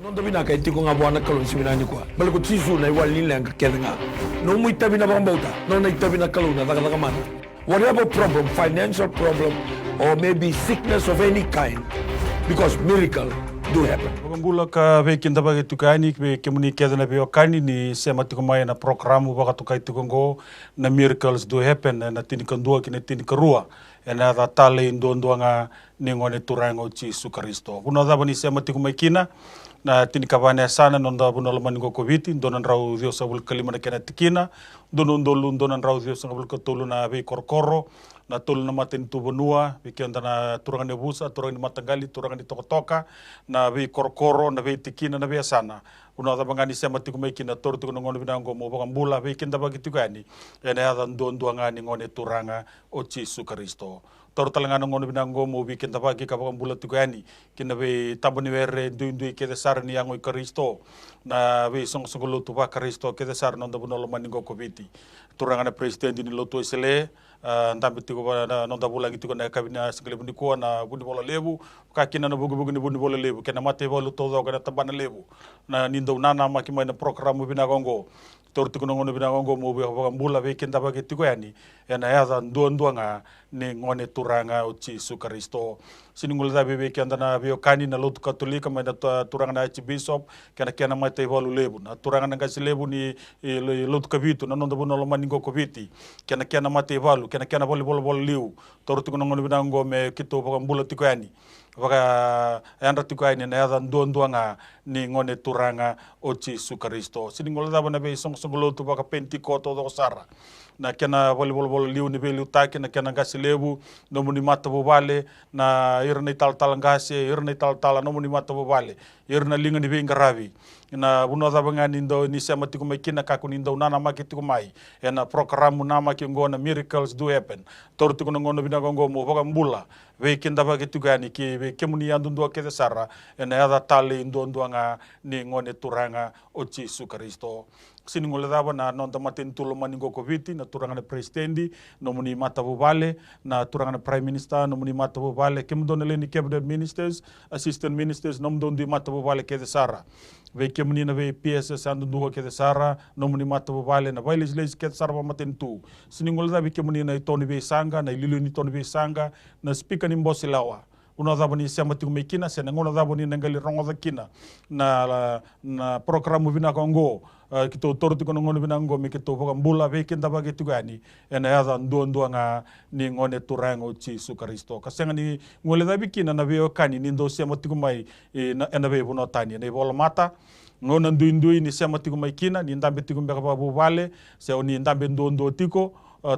Non tabi na kay tiko nga buwan kalon si binani ko. Balik ko tisu na iwal nila ang kakenga. No mo itabi na bang bauta. No na itabi na kalon na taka man. Whatever problem, financial problem or maybe sickness of any kind, because miracle do happen. Bula ka ve kinda bagi tukani ve kemuni keda na ve okani ni sema tukumai na programu baka tukai tukongo na miracles do happen na tini kandua kini tini karua ena da tale indondua nga ningone turango chi su Kristo. Buna da bani sema tukumai kina na tini kabane sana nonda buna lama ningo koviti donan rau Dios abul kalima na kena tikina donon rau Dios abul katulu na ve korkoro na tulu na matin tu benua bikin na turangan ni busa turangan ni matanggali turangan ni toka na ve korkoro na ve tikina na ve sana una da bangani sema tikumai kina tor tu ngono binango mo bakang bula ve kinda bagi tikani ene ada ndondua ngani ngone turanga o Yesu Kristo tor talangana ngono binango mo bikin da bagi ka bakang bula tikani kina ve tabani were ndu ke sar ni angoi Kristo na ve song songolo tu ba Kristo ke sar nonda bunolo maningo kobiti turanga na president ni loto isele ndambe tiko na nonda bula gitu na kabina sekali bundi ko na bundi bola lebu ka kina na bugu ni bundi bola lebu kena mate bolu todo kana tabana lebu na nindo nana maki mai na program bina gongo tortu kono ngono bina gongo mo be ba bula be kenda ba gitu yani ena ya ndo nga ne ngone turanga o Yesu Kristo siningul da be kenda na be kani na lotu katolika mai na turanga na archbishop kena mate bolu lebu na turanga na gasi lebu ni lotu kabitu na nonda bono maningo kobiti kena mate balu kena bol liu tortu kono ngono bina gongo me kito ba bula tiko yani baka anda tiko yani na ya ndo nga ni ngone turanga o Yesu Kristo siningul da bana be song tu baka pentikoto do sara na kena bol liu ni belu taki na kena gasi lebu no muni mata bobale na irna tal ngasi irna tal no muni mata bobale irna linga ni venga ravi na buno da bangani ndo ni sema tiku mekina ka kuni ndo nana maki tiku mai ena programu na maki ngona miracles do happen tor tiku ngono bina gongo mo baka mbula ve kinda baki tugani ki ve kemuni yandu ndo ke sara ena ya tali ndo nga ni ngone turanga o Yesu Kristo siningule daba na nonda matin tulo maningo koviti na turanga na presidendi no muni mata bobale na turanga na prime minister no muni mata bobale kemdon leni cabinet ministers assistant ministers no mdondi mata bobale ke sara ve kemuni na ve PSS andu ndo ke sara no muni mata bobale na vai legislation ke sara ba matin tu siningule daba kemuni na toni ve sanga na lilu ni toni ve sanga na speaker ni mbosi lawa una daba ni sema tiku mekina sena ngona daba ni nangali rongo kina na programu vina kongo kito torti kono ngono binango mi kito boka mbula ve kinda bagi tugani ena ya ndo nga ni ngone turango Yesu Kristo kasenga ni ngole da bikina na veo kani ni ndo sema tiku mai ena ve bono tani ne bola mata ngona ndu ni sema tiku mai kina ni ndambe tiku mbeka babu vale se oni ndambe ndo tiko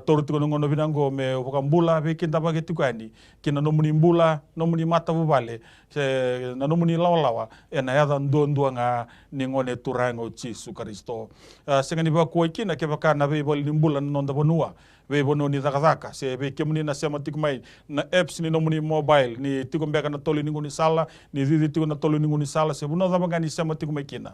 torti kono ngono binango me boka mbula ve kinda bagi tugani kina no muni mbula no muni mata bubale se na no muni lawa ena ya ndo nga ni ngone turango Yesu Kristo senga ni ba ko kina ke baka na ve bol ni mbula nonda bonua ve bono ni zakazaka se ve kemuni na sema tikmai na apps ni no muni mobile ni tiko mbeka na toli ni ngoni sala ni didi tiko na toli ni ngoni sala se bono da banga ni sema tikmai kina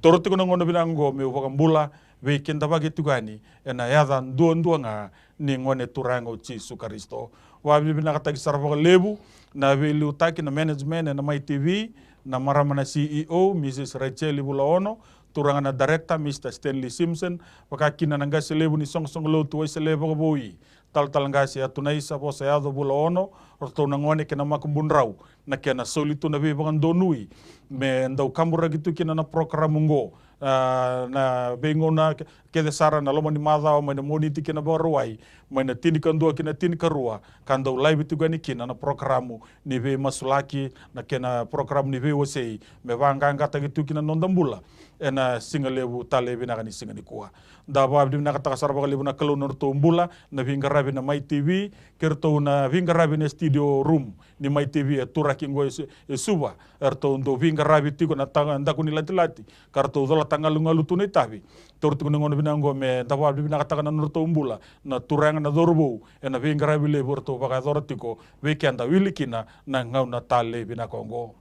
toro tiko ngono binango me boka mbula ve kinda bagi tugani ena ya ndo nga ni ngone turango Yesu Kristo wa bibina katagi sarfa lebu na ve lutaki na management na my TV na maramana CEO Mrs. Rachel Bulaono turanga na director Mr. Stanley Simpson wakakina nanga selebu ni song lo tuwa selebu kaboi tal ngasi atunai sa po sa yado Bulaono orto nangone kena makumbunrau na kena solitu na bibangan donui me ndau kambura gitu kina na programungo na bengo na kede sara na loma ni madao mai na moniti kina baruai mai na tini kandua kina tini karua kandau live itu gani kina na programu ni ve masulaki na kena programu ni ve wasei me vanga gitu kina nondambula ena singalebu talebi na kani singani kuwa da ba abdi na kata kasar bakali na kalau norto mbula na vinga rabi na my TV kerto na vinga rabi na studio room ni my TV turaki ngo suba erto ndo vinga rabi tiko na tanga ndaku ni lati karto dola tanga lungalu tunai tabi tortu ngono binango me da ba abdi na kata na norto mbula na turanga na dorbo ena vinga rabi le borto baka dortiko weekend wilikina na ngau na tale bina kongo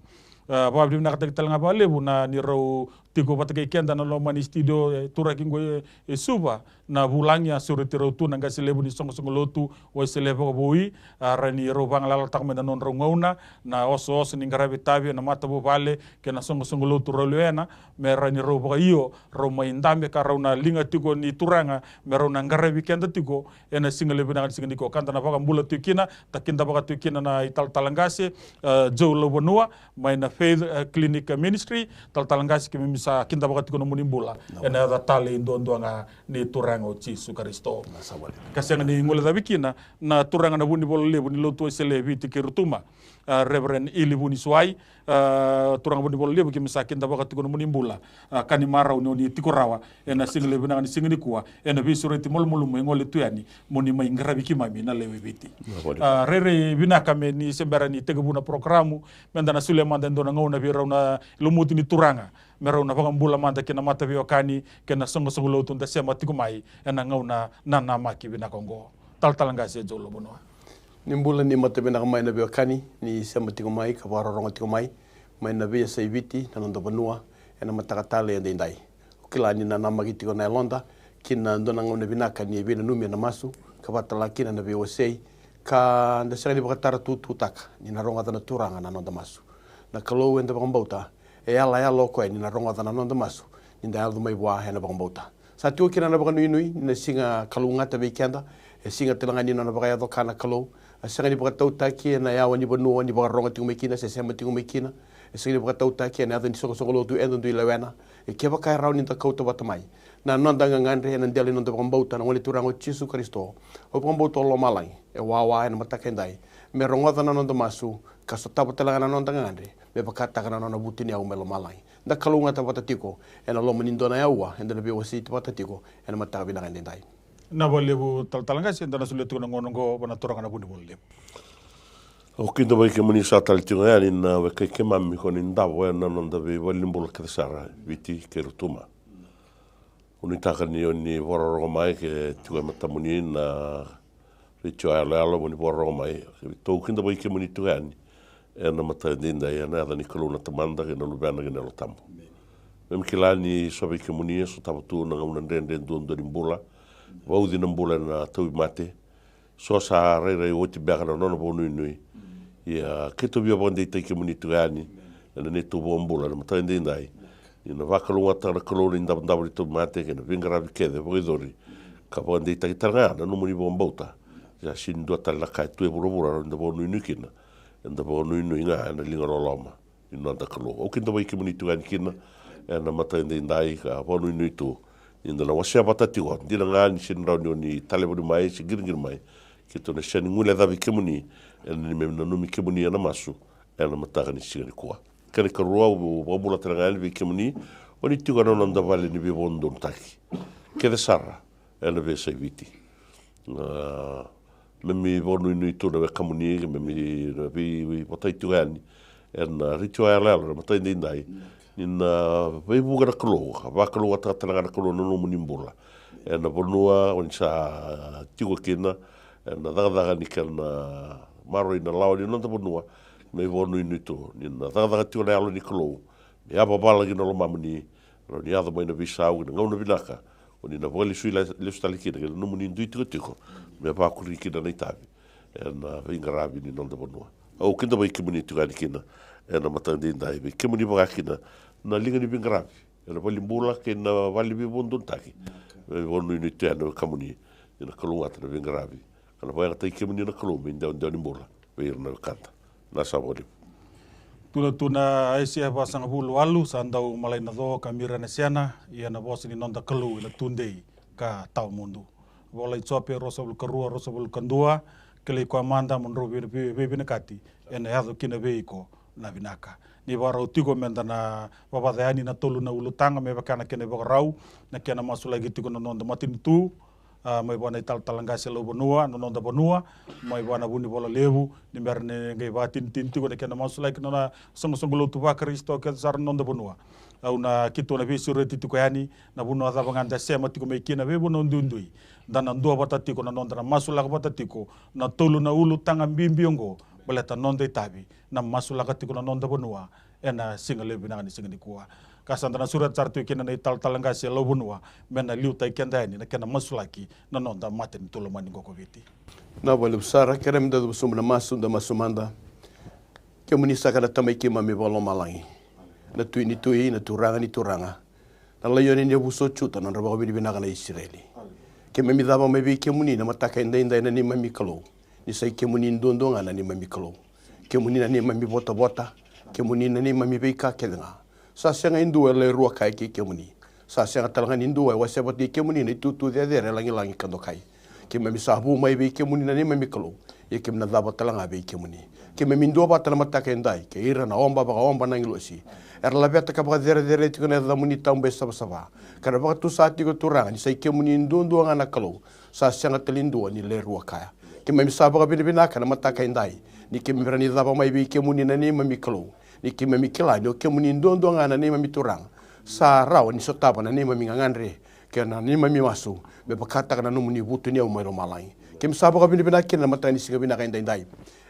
babdi na kata talanga ba lebu na ni raw tiko patake kenda na lo mani studio tura kingo suba na bulangnya suri tiro tu nanga selebu ni songo lotu o selebu ko bui rani ro bang lala tak mena non rongauna na oso ni ngarabi tabi na mata bu vale ke na songo lotu roluena me rani ro ba io ro mai ndambe ka rauna linga tiko ni turanga me rauna ngarabi kenda tiko ena singale bina singa niko kanta na baka mbula tukina takinda baka tukina na ital talangase jo lo bonua mai na faith clinic ministry tal talangase ke misa kinda baka tiko no munimbula ena da tale ndo nga ni turanga o Jesu Kristo kasanga ni ngole da bikina na turanga na buni bolo lebu ni lotu sele viti kirutuma Reverend Ili Buni Suai turanga buni bolo lebu ke misa kinda baka tiko no munimbula kani mara ni tiko rawa ena single bina ni singini kuwa ena bisureti molmulu mo ngole tuyani moni mai ngarabi kimami na lewe viti rere bina kame ni sembara ni tegabuna programu menda na Suleman dan dona ngona bi rauna lumuti ni turanga mera una baka mbula manda kena mata biokani kena songo lotu nda sema tikumai ena ngauna nana maki bina kongo talanga se jolo bono ni mbula ni mata bina mai na biokani ni sema tikumai ka waro tikumai mai na bia sai viti na ndo banua ena matakatale ende ndai kila ni nana maki tiko na londa kina ndona ngona bina kani bina numi na masu ka batala kina na biosei ka nda sari baka tara tutaka ni na ronga na turanga na nonda masu na kalo ende baka mbauta e ala ya loko ni na ronga na nonda masu ni nda aldo mai bua hena baka mbauta sa tu kina na baka nui ni singa kalunga ta bekenda e singa telanga ni na baka ya kana kalo asanga ni baka tauta ki na ya wani bonu ni baka ronga tingu mekina se sema tingu mekina e singa baka tauta ki na ni soko lotu endo ndui lewena e ke baka rauni ta kauta batamai na nonda ngandre na ndele nonda baka mbauta na wali turango Jesu Kristo o baka mbauta lo malai e wawa na matakendai me ronga na nonda masu kaso tapo telanga na nonda ngandre me bakata kana nona butini au melo malai nda kalunga ta patatiko ena lo manindona ya ua enda be wasi ta patatiko ena mata bina ngandai na bolebu talanga se ndana suletu na ngonongo bana turanga na buni bolebu o kinda bai ke muni sa taltinga ya ni na we ke mammi ko ni ndavo na nonda be walimbolo ke sara viti ke rutuma uni takani oni vororo mai ke tuga mata muni na richo ala muni vororo mai to kinda bai ke muni tuga ni ena mata dinda ya na ni koluna tamanda ke no lubana ke no tambo mem kilani so bai ke muni so tabatu na ngam ndende dondo dimbula waudi na mbula na tau mate so sa re oti berna no bonu nui ya keto bia bonde te ke muni tuga ni ena ne to bombula na mata dinda ina vakalunga tara koloni ndabri to mate ke na vingara vikede voidori ka bonde te tanga na no muni bombota ya shindo tala ka tu burubura ndo bonu nukina ndo bonu nuinga na lingaro loma ino nda kalo o kinda bai ke muni tuga ni kina na mata ndai ka bonu nuitu inda na wasia batati go ndila ngani shin rauni ni talebuni mai sigirgir mai kito na shani ngule da bikemuni ni memna no mikemuni na masu na mata ni sigani kwa kare ka ruwa o bula trangal bikemuni oni tigo no nda vale ni bibondo taki kede sarra na be viti memi bonu ni to na kamuni memi bi botai tugani na ritual ala mata ndai ina vai buga klo va klo ta tanga klo no munimbula na bonua on sa tigo kina na daga ni kana maro ina lawa ni no ta bonua me bonu ni to na daga tigo na alo ni klo ya baba la no mamni no ni ado mai na visa u no no vilaka oni na voli sui le stali kina no muni ndu tigo me va ku kina na itabi na vingarabi ni no ta bonua o kinda vai kimuni tigo kina na matandi ndai be kimuni ba kina na linga ni bingarabi ela vali mbula ke na vali bibundu taki vonu ni tena kamuni ina kalunga tena bingarabi kana vai ta kimuni na kalumi nda ni mbula ve na kanta na sabodi tuna aisi ba sanga bulu alu sandau malai na do kamira na siana ia na bosi ni nonda kalu ila tundei ka tau mundu volai tsope rosabul karua rosabul kandua kele ko manda monro be kati ena yado kina veiko na vinaka ni waro tigo menda na babadani na tolu na ulutanga me bakana kene bagrau na kena masula gitu kono nonda matin tu mai bona tal talanga selo bonua no nonda bonua mai bona buni bola lebu ni merne ngai batin tinti ko kena masula kino na songo lutu ba Kristo ke sar nonda bonua au na kito na visure titu ko yani na bonua da banganda sema tiko me kina be bono ndundui dana ndo batati ko na nonda na masula ko batati ko na tolu na ulutanga mbimbi ngo baleta nonda itabi na masula katiko na nonda bonua ena singa le binanga ni singa ni kuwa kasandana surat sartu kena na tal-talanga se lobunwa mena liuta ikenda ni na kena masulaki na nonda maten tulomani ngoko viti na wale usara kerem da sumna masunda masumanda ke munisa kana tamai ke mami bolo malangi na tui na turanga ni turanga na layoni ni buso chuta na rabo bi binaka na Israeli ke mami daba mai ke muni na mataka inda na ni mami kalo ni sai ke muni ndondonga na ni mami kalo ke muni na ni mami bota ke muni na ni mami be ka kelenga sa senga indu le rua kai ke muni sa senga talanga indu wa se bot ke muni ni tutu de langi kando kai ke mami sabu mai be ke muni na ni mami kalo e ke na daba talanga be ke muni ke mami ndo ba tala mataka indai ke ira na omba na ngilosi la beta ka ba dere tiko na muni tambe saba kana ba tu sa tiko turanga ni sai ke muni ndondo ngana kalo sa senga telindu ni le rua kai ke mami sabu ka bina kana mataka indai ni ke mira ni daba mai be ke muni na ni mami kalo ni ke mami kila ni ke muni ndondo ngana ni mami turanga sa rawa ni sotaba na ni mami ngandre ke na ni mami masu be bakata kana no muni butu ni o mai malai ke msaba ka bina kina mata ni siga bina ka indai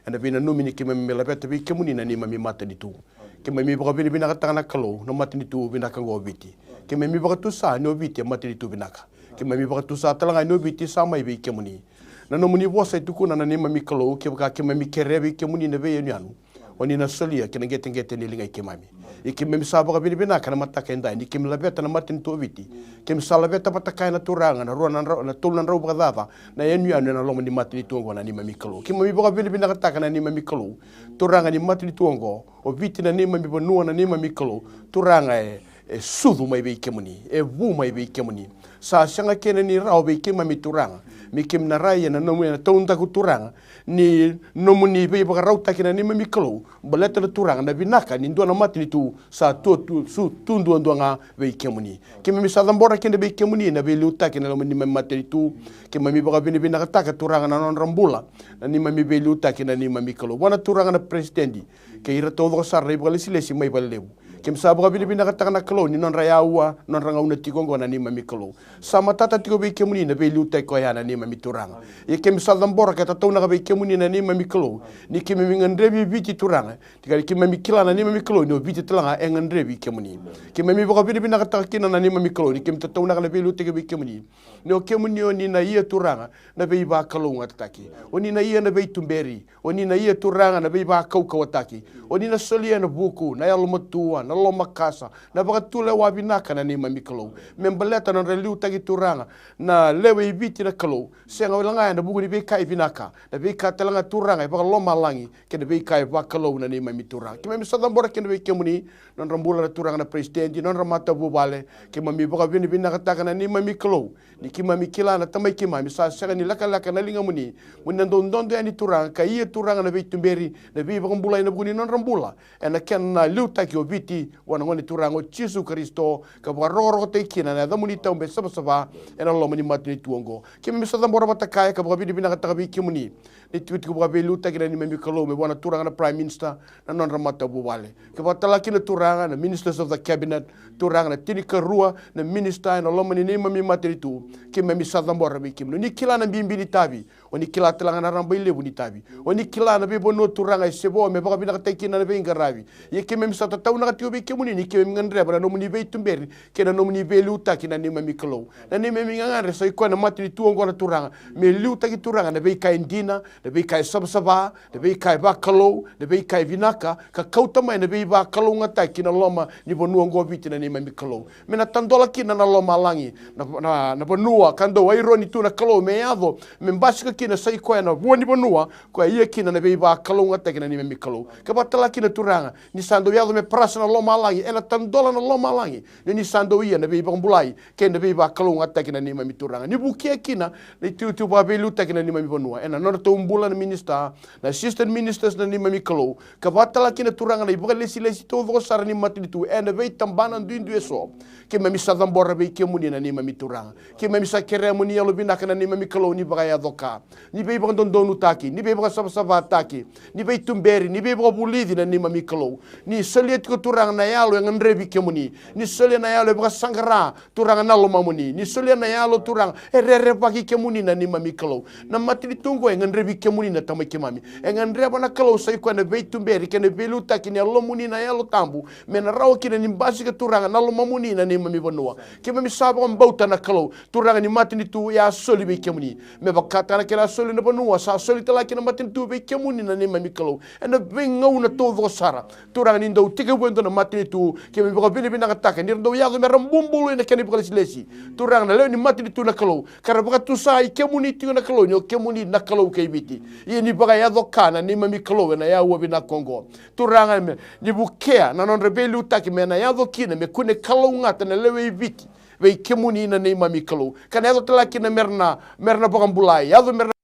anda bina no mini ke mami la beta be ke muni na ni mami mata ni tu ke mami ba bina ka tanga kalo no mata ni tu bina ka go biti ke mami ba tu sa no biti mata ni tu bina ka ke mami ba tu sa talanga no biti sa mai be ke muni na no muni bosa tu kuna na ni mami kalo ke mami kerebe ke muni na be yanu oni na solia ke ngete ni linga ke mami e ke memi sabo ka bina kana mataka indai ni ke mlabeta na matin to viti ke msalabeta pataka na turanga na rona na tulna ro bradava na yenu na lomo ni matin to ngona ni mami kalo ke mami boka bina kataka na ni mami kalo turanga ni matin to ngo o viti na ni mami bonua na ni mami kalo turanga e sudu mai be ke muni e vu mai be ke muni sa sanga kene ni rao be ke mami turanga mi kim na raya na nomu na taunta ku turanga ni nomu ni be ba rauta kina ni mami kalo baleta na turanga na binaka ni ndona mati ni tu sa tu su tundu ndonga be kemuni ke mami sa dambora kende be kemuni na be luta kina ni mami mati tu ke mami ba bina taka turanga na non rambula na ni mami be luta kina ni mami kalo wana turanga na presidenti ke ira todo sarre ba lesi mai ba lebu ke msaba ka bina taka na kalo ni non raya ua non ranga una tikongo na ni mami kalo sama tata tiko be kemuni na be luta ko yana ni mami turanga e ke msaba dambora ka tata una be kemuni na ni mami kalo ni ke mami ngandrebi viti turanga tika ke mami kila na ni mami kalo no viti tulanga e ngandrebi kemuni ke mami ba bina taka kina na ni mami kalo ni ke tata una ka be luta ke be kemuni no kemuni oni na ia turanga na be ba kalo ngataki oni na ia na be tumberi oni na ia turanga na be ba kauka wataki oni na solia na buku na yalo matua na lo makasa na ba tule wa binaka na ni mami kalo membaleta na reliu tagi turanga na lewe viti na kalo senga langa na buku ni be kai binaka na be ka talanga turanga ba lo malangi ke be kai ba kalo na ni mami turanga ke mami sadambora ke be kemuni non rambula na turanga na presidenti non ramata bubale ke mami ba bini binaka taka na ni mami kalo ni ki mami kila na tamai ki mami sa senga ni laka na linga muni mun ndondo ani turanga ka ia turanga na be tumberi na be ba mbula na buku ni non rambula ena ken na luta ki o viti wana ngoni turango Jesu Kristo ka baroro te kina na da muni taumbe saba ena lo mani matni tuongo ke me sa dambora bataka ka ba bina ka tabi ki muni ni tuit ko ba luta kina ni me kalo me wana turanga na prime minister na non ramata buwale ke batala kina turanga na ministers of the cabinet turanga na tinika rua na minister na lo mani ni mami matni tu ke me sa dambora be kimno ni kila na bimbi ni tabi oni kila talanga na ramba ile buni tabi oni kila na be bono turanga sebo me ba bina ka tekina na be ngaravi ye ke me sa tata una ka tiobe ke muni ni ke ngandre bara no muni be tumberi ke na no muni be luta kina ni mami kalo na ni mami ngare so iko na matni tu ngona turanga me luta ki turanga na be kai ndina na be kai sabsaba na be kai ba kalo na be kai vinaka ka kauta mai na be ba kalo ngata kina loma ni bonua ngo viti na ni mami kalo me na tandola kina na loma langi na bonua kando wairo ni tu na kalo me avo me mbasika kina sai ko na boni bonua ko ia kina na be ba kalo ngata kina ni mami kalo ka batala kina turanga ni sando yado me prasa na loma langi ela tandola na loma langi ni sando ia na be bambulai ke na be ba kalo ngata kina ni mami turanga ni bukia kina ni tu ba be luta kina ni mami bonua ena no to umbula na minister na assistant ministers na ni mami kalo ka batala kina turanga na ibuka lesi to vo sara ni matni tu ena be tambana ndu eso ke mami sadambora be ke muni na ni mami turanga ke mami sa kere muni yalo binaka na ni mami kalo ni ba ya doka ni be ba dondonu taki ni be ba saba taki ni be tumberi ni be ba bulidi na ni mamikalo ni seliet ko turang na yalo yang nrebi kemuni ni seliet na yalo ba sangara turang na lo mamuni ni seliet na yalo turang erere pagi kemuni na ni mamikalo na mati ditunggo yang nrebi kemuni na tamai kemami yang nreba na kalau sai ko na be tumberi ke na be lutaki ni lo muni na yalo tambu mena raw ki na nimbasi ka turang na lo mamuni na ni mami bonua ke mami sabo mbauta na kalau turang ni mati ni tu ya soli be kemuni me bakata na kela soli na bonua sa soli tala ki na mati tu be kemuni na ni mami kalau ena bengau na todo sara turang ni ndau tika buento na mati ni tu ke me baka bini bina kataka ni ndau ya me rambumbulu na keni baka lesi turang na leo ni mati ni tu na kalau kara baka tu sai kemuni tu na kalau ni kemuni na kalau ke biti ye ni baka ya dokana ni mami kalau na ya wabi na Kongo turang me ni bukea na non rebeli utaki me na ya dokina me kune kalau ngata na lewe biti ve kemuni na ni mami kalau kana ya tala kina merna baka bulai ya merna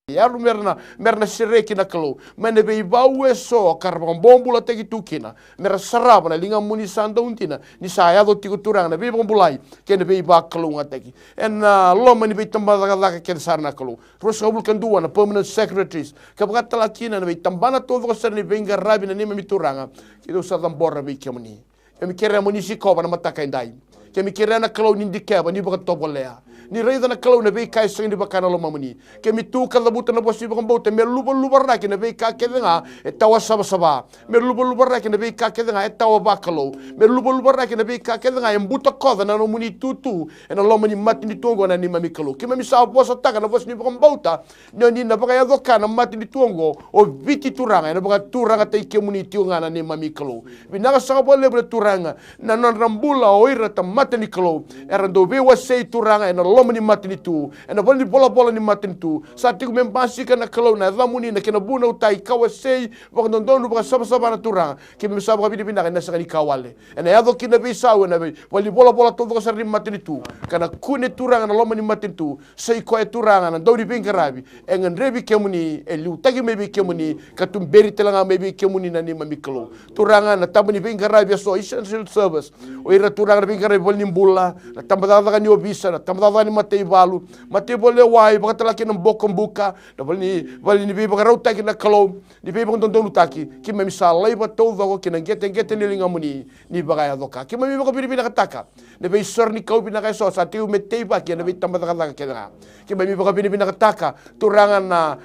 yaru merna sereki na kalau mene be bawe so karbon bombula tegi tukina mera saraba na linga muni sanda untina ni saya do tiku turang na be bombulai kene be ba kalau ngateki en lo mani be tambada ga ken sarna kalau terus ngabul kan dua na permanent secretaries kabata lakina na be tambana todo serni benga rabi na ni mi turanga kido sa tambora be kemuni kemi kere muni sikoba na mataka indai kemi kere na kalau ni dikeba ni ba tobolea ni reida na kalau na be kai sing di bakana lo mamuni kemi tu kala buta na bosi bakam bote me luba ra ki na be ka kedenga e tawa saba me luba ra ki na be ka kedenga e tawa bakalo me luba ra ki na be ka kedenga e buta koda na no muni tutu e na lo mani mati ni tongo na ni mami kalau kemi sa bosa taka na bosi ni bakam bota ni na baka ya doka na mati ni tongo o viti turanga na baka turanga te kemuni tionga na ni mami kalau binaga sa bole bre turanga na non rambula o ira ta mati ni kalau era do be wa sei turanga na loma ni matini tu ena boli bola ni matini tu sa tiku membasi kana kalau na ramuni na kena buna utai kawasei wa ndondonu ba saba na turanga ke me saba bidi bina na sakani kawale ena yado kina be sawe na boli bola todo sa ri matini tu kana kune turanga na loma ni matini tu sei ko e turanga na dori bingarabi engen rebi kemuni e lu tagi mebi kemuni katum beri telanga mebi kemuni na ni mamiklo turanga na tabani bingarabi so essential service o ira turanga bingarabi boli nimbula na tambada ni obisa na tambada ni matei balu matei bole wai baka tala kina mboko mbuka na bali ni biba rauta kina kalau ni biba ndondonu taki kima misala iba todo kina ngete ni linga muni ni baka ya doka kima biba biri bina kataka ne be sor ni kau bina kaiso sa tiu metei ba kina be tambada kala kina kima biba bina kataka turanga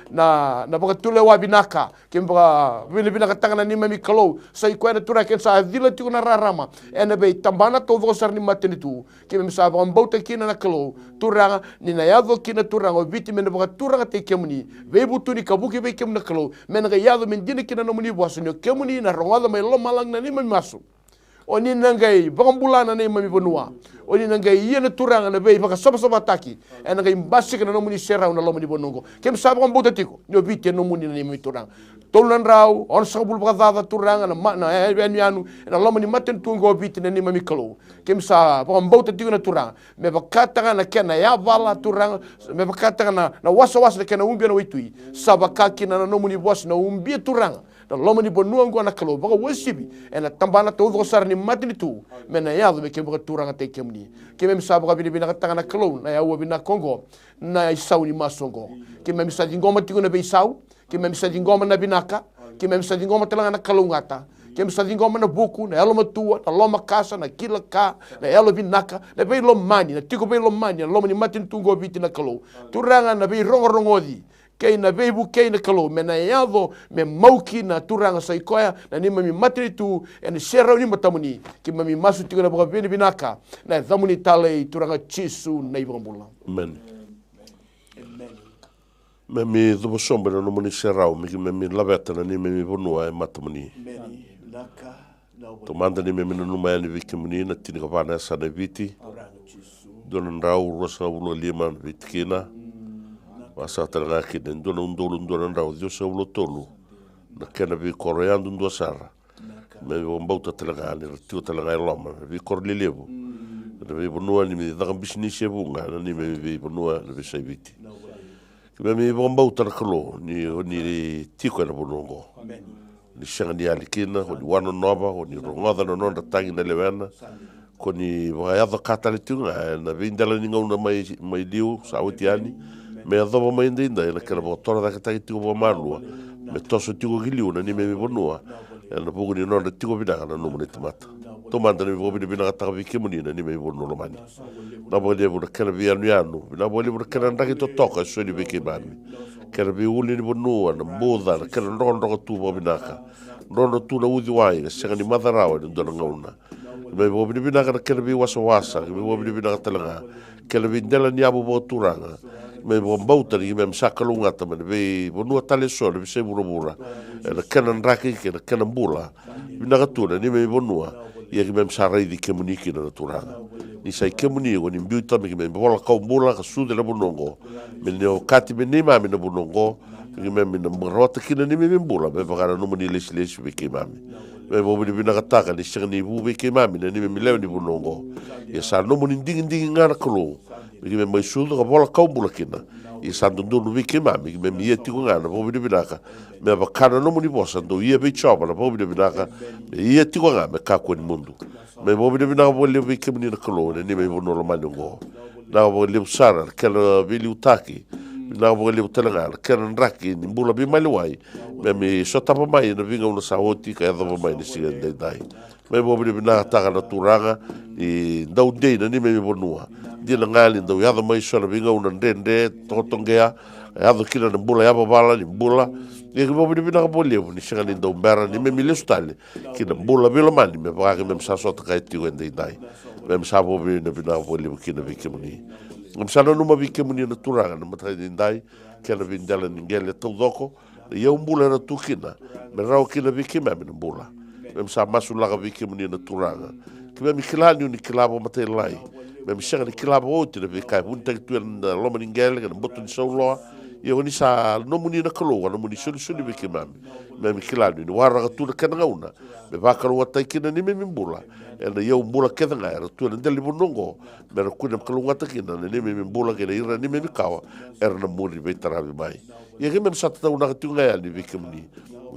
na baka tule wa binaka kima bina kataka na ni mami kalau sai ko na turaka sa dila tiu na rarama ena be tambana todo sar ni mateni tu kima misaba mbauta kina na kalau turanga ni na yado kina turanga viti mena baka turanga te kemuni ve butuni kabuki be kemuna kalau mena ga yado men dina kina no muni boaso no kemuni na ronga mai lo malang na ni masu oni nangai baka bulana na mami bonua oni nangai yena turanga na be baka saba taki ena ga imbasi kana no muni serau na lo muni bonongo kem saba mbota tiko no viti no muni na ni mami turanga tolan rau on sabul baka dada turanga na enu na lo muni maten tungo viti na ni mami kalau kem sa baka mbota tiko na turanga me bakata na kena ya vala turanga me bakata na wasa na kena umbia na witui sabakaki na no muni boas na umbia turanga na lo muni bonua ngo na kalau baka wesibi ena tambana todo sar ni matini tu mena ya do me kem baka turanga te kemni kem sa baka bina katanga na kalau na ya bina Kongo na isau ni masongo kem sa ngoma tiko na be isau kem sa ngoma na binaka kem sa ngoma telanga na kalau ngata kem sa ngoma na buku na elo matua na loma kasa na kilaka na elo binaka na be lo mani na tiko be lo mani na lo mani matin tungo biti na kalau turanga na be rongorongodi kei na bebu kei na kalau mena yado me mauki na turanga saikoya na ni mami matri tu ene serau ni matamuni ki mami masu tiko na baka bini binaka na zamuni tale turanga chisu na ibambula amen mami dhubo sombe na no muni serau mami labeta na ni mami bonua e matamuni to manda ni mami no numa ni vikimuni na tinika pana sa na viti donan rau rosa ulo lima vitkina Masa tanga ki den dona ndolo rau dio sa ulo tolu na kena vi koreando ndo sara me mbauta tanga ni tio tanga loma vi korli levo na vi bonua ni mi daga business bunga na ni me vi bonua na vi saibiti me mi mbauta kalo ni tiko na bonongo ni shanga ni alikina ni wano nova ni rongoda no nonda tangi na levena ko ni wa ya kata le tunga na vi ndala ni ngona mai liu sa utiani me adova mai ndai na kala botora da ka tigo bo marlua me toso tigo giliuna ni me bonua na pugu ni no tigo bidanga na no mata to manda ni bo bidanga ta vi kemunina ni me bono lo mani na bo le bo kala vi anu na bo le bo kala ndaki to toka so ni beke bami kala vi uli ni bonua na boda na kala ndo tu bo bidanga ndo tu na uzi wai se ni madarawa ni ndo ngauna me bo bidanga na kala vi wasa me bo bidanga talanga kala vi dela ni abu bo turanga me bo mbauta ni me msakalunga ta me ve bonua tale so le se burubura na kala ndaki ke na kala mbula binaga tuna ni me bonua ia ki me msarai di kemuniki na turanga ni sai kemuni o ni mbiuta me me bola ka mbula ka sude la bonongo me ne o kati me nima me na bonongo me me na mrota kina ni me mbula me bagara no mani lesi be ke mami me bo bi binaga taka ni sirni bu be ke mami ni me lew ni bonongo ia sa no mani ding ngara klo me mai sude ka bola ka mbula kina i santo no vi ke mami me mi eti ko ngana bo bi binaka me ba kana no muni bosa do ia be choba na bo bi binaka i eti ko ngana me ka ko ni mundu me bo bi binaka bo le vi ke muni na kolo ni me bo no lo manungo na bo le usara kela vili utaki na bo le utalanga kela ndraki ni mbula bi malwai me mi sota pa mai na vinga una saoti ka eva mai ni siga dai me bo bi binaka ta na turanga i ndau dei na ni me bo nua dia na ngali ndo ya mai so na vinga una ndende totongea ya do kila na bula ya bala ni bula e ke bobi bina bo le ni sega ni ndo mbara ni me mile stale ki na bula bilo mani me ba ke me sa so ta kai ti wende dai me sa bo bina bo le ki na vikemuni me sa no ma vikemuni na turanga na mata ni dai ke na vindela ni ngele to doko ye un bula na tukina me rao ki na vikema me bula me sa masu la vikemuni na turanga ke me kilani ni kilabo mata lai me misega ni kilabo o te ve kai hunta tu na loma ningele na botu ni solo ye oni sa no muni na kalo na muni sulu be ke mami me kilani ni wara tu na kana una me va kalo wata kina ni me mbula ena ye mbula ke nga era tu na deli bonongo me ku na kalo wata kina ni me mbula ke ira ni me kawa era na muri be tarabi mai ye ke me sa ta una tu nga ni be ke muni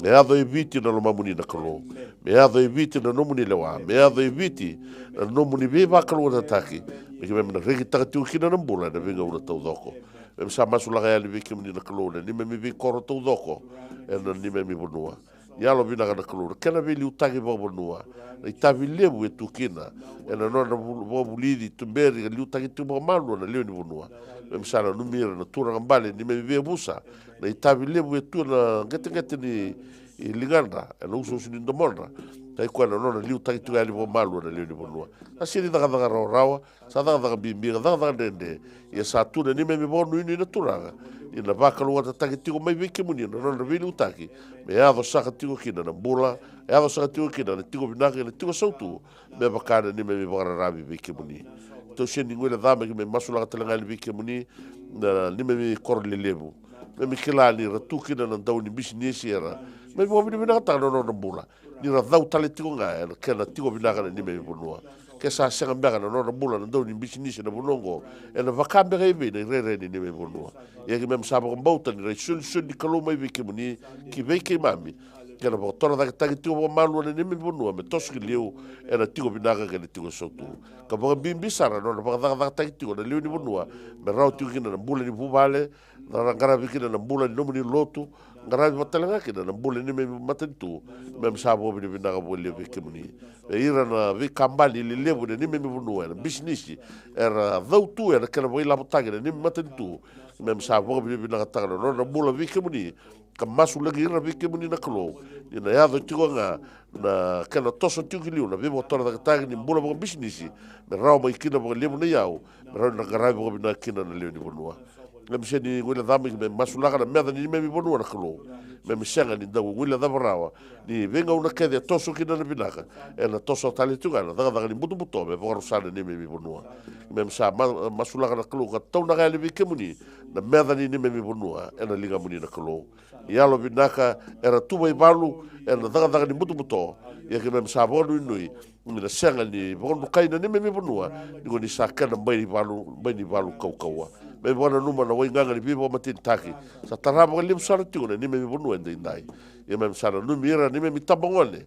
me ado eviti na loma muni na kalo me ado eviti na no muni lewa me ado eviti na no muni be va kalo wata taki me ke me na regi ta tu kina na mbula na vinga una tau doko me sa masula ga ali viki muni na kalo ni me vi koro tau doko ena ni me bonua ya lo vina na kalo kana vili utagi bo bonua i tavi lebu e tu kina ena no na bo bulidi tumberi li utagi tu bo malu na leoni bonua me sa na numira na tura ngambale ni me vi busa na i tavi lebu e tu na ngete ni i liganda ena uso sini ndomona tai kwana no na liu tai tu ali bo malu na leoni bonua asiri daga rawa sa daga bimbi daga dende ia sa tu ni me bonu ni na turanga ina vakalu wata taki tiko mai viki muni na no vili utaki me ado saka tiko kina na bula ado saka tiko kina na tiko binaka na tiko sautu me bakana ni me bakara rabi viki muni to shendi ngwele dama ki me masula talanga ni viki muni na ni me korle lebu me kilani ratu kina na dau ni business era me bo binaka ta no bula ni ra dau tale tiko nga kena tiko binaka ni me bonua ke sa senga mbega na no bula na dau ni business na bonongo ena vakambe rebe ni re ni me bonua ye ke mem sabo mbauta ni re sul di kaloma i vike muni ki veke mami ke na botora da ta tiko bo malu ni me bonua me toski leu ena tiko binaka ke tiko sotu ka bo bimbi sara no ba da ta tiko na leu ni bonua me rau tiko kina na bula ni bubale na ngara vikina na bula ni nomuni lotu ngara batalanga kina na bula ni me matentu mem sabo bi binaka bo le vike muni e ira na vikambali le lebu ni me bonua na business era dautu era ke na bo ila botaga ni matentu mem sabo bi binaka ta no na bula vike muni ka masu lagi ira vike muni na klo ina ya do tiko nga na kana toso tiko liu na vivo tora da tagi ni bula bo business me rao mai kina bo lebu na yau me rao na garai bo binaka kina na leu ni bonua me mseni wila dhambi me masulaga na medha ni me bonua na klo me msenga ni dawo wila dhamarawa ni venga una kede toso kina na binaka ena toso tali tugana daga ni butu me bo rusana ni me bonua me msa masulaga na klo ka tau na gali vike muni na medha ni me bonua ena liga muni na klo yalo binaka era tuba ibalu ena daga ni butu ya ke me msa bonu nui na senga ni bono kaina ni me bonua ni ni sakana mai balu kaukaua me bona numa na wainganga ni bibo matin taki sa taraba lim sara tuna ni me bonua ndai ndai ye me msa no mira ni me mitabongole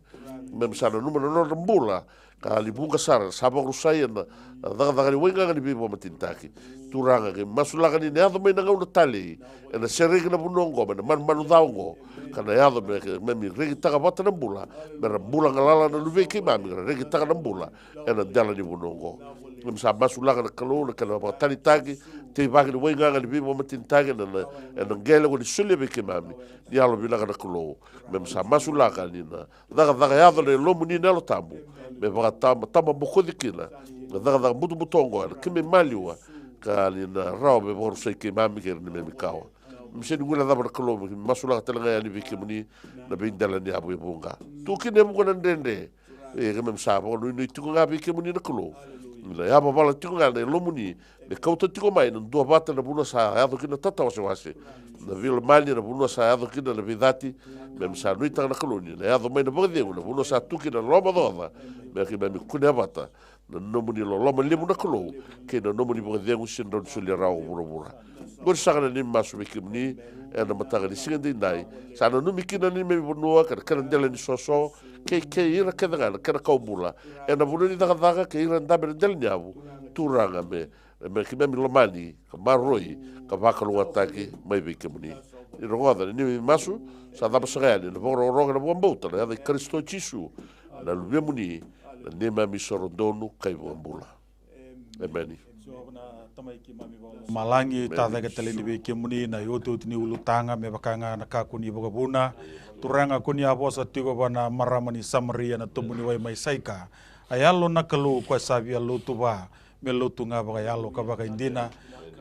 mem sana numa no rambula ka li bunga sara saba rusai na daga ni wenga ni bibo matintaki turanga ke masulaga ni ado me na ngau tali na serega na bunongo man manu daungo kana ado me mi regi taga bata na bula me rambula ngalala na luve ki mami regi taga na bula na dala ni bunongo mem sa masulaga na kalona kana tali tagi te vagi ni wenga ni bibo matintaki na ngele ko ni sulebe ki mami ni alo bilaga na kolo mem sa masulaga ni na daga ado le lomu ni nalo tamu me va tama bokodi kila daga mutu butongo kime maliwa ka ni na rao me vor sei ke mami ke ni me kawa mse ni gula da kolo masula telanga ya ni bikimuni na bindala ni abu bunga tu kine mu gona ndende e ke mem sa bo ni tu nga bikimuni na kolo na ya ba bala tu nga le lomuni me kauta tiko mai no do bata na buna sa ya do kina tata wase na vil mali na buna sa ya do kina na vidati mem sa no ita na kolo ni ya do mai na bode na buna sa tu kina loma doda me ke me kuna bata na nomuni lo loma limu na kolo ke na nomuni bode ngusin don suli rao bura gor sagana ni masu bikimni na mataga ni singandi dai sa no mikina ni me bonua ka ndela ni soso ke ira ke daga ka kaubula na bulu ni daga ke ira ndabe del nyavu turanga me ki me lomani ka maroi ka vakalu ataki mai bikimni ni roda ni masu sa da basagani no roga na bombota na Kristo Jesu na lumuni na nema mi sorondonu kai bombula amen malangi tada ke tele ni ke muni na yoto tini ulutanga me bakanga na kakuni bogabuna turanga kuni abosa tigo bana maramani samaria na tumuni wai mai saika ayalo nakalu kwa sabia lutuba me lutunga bagayalo ka bagaindina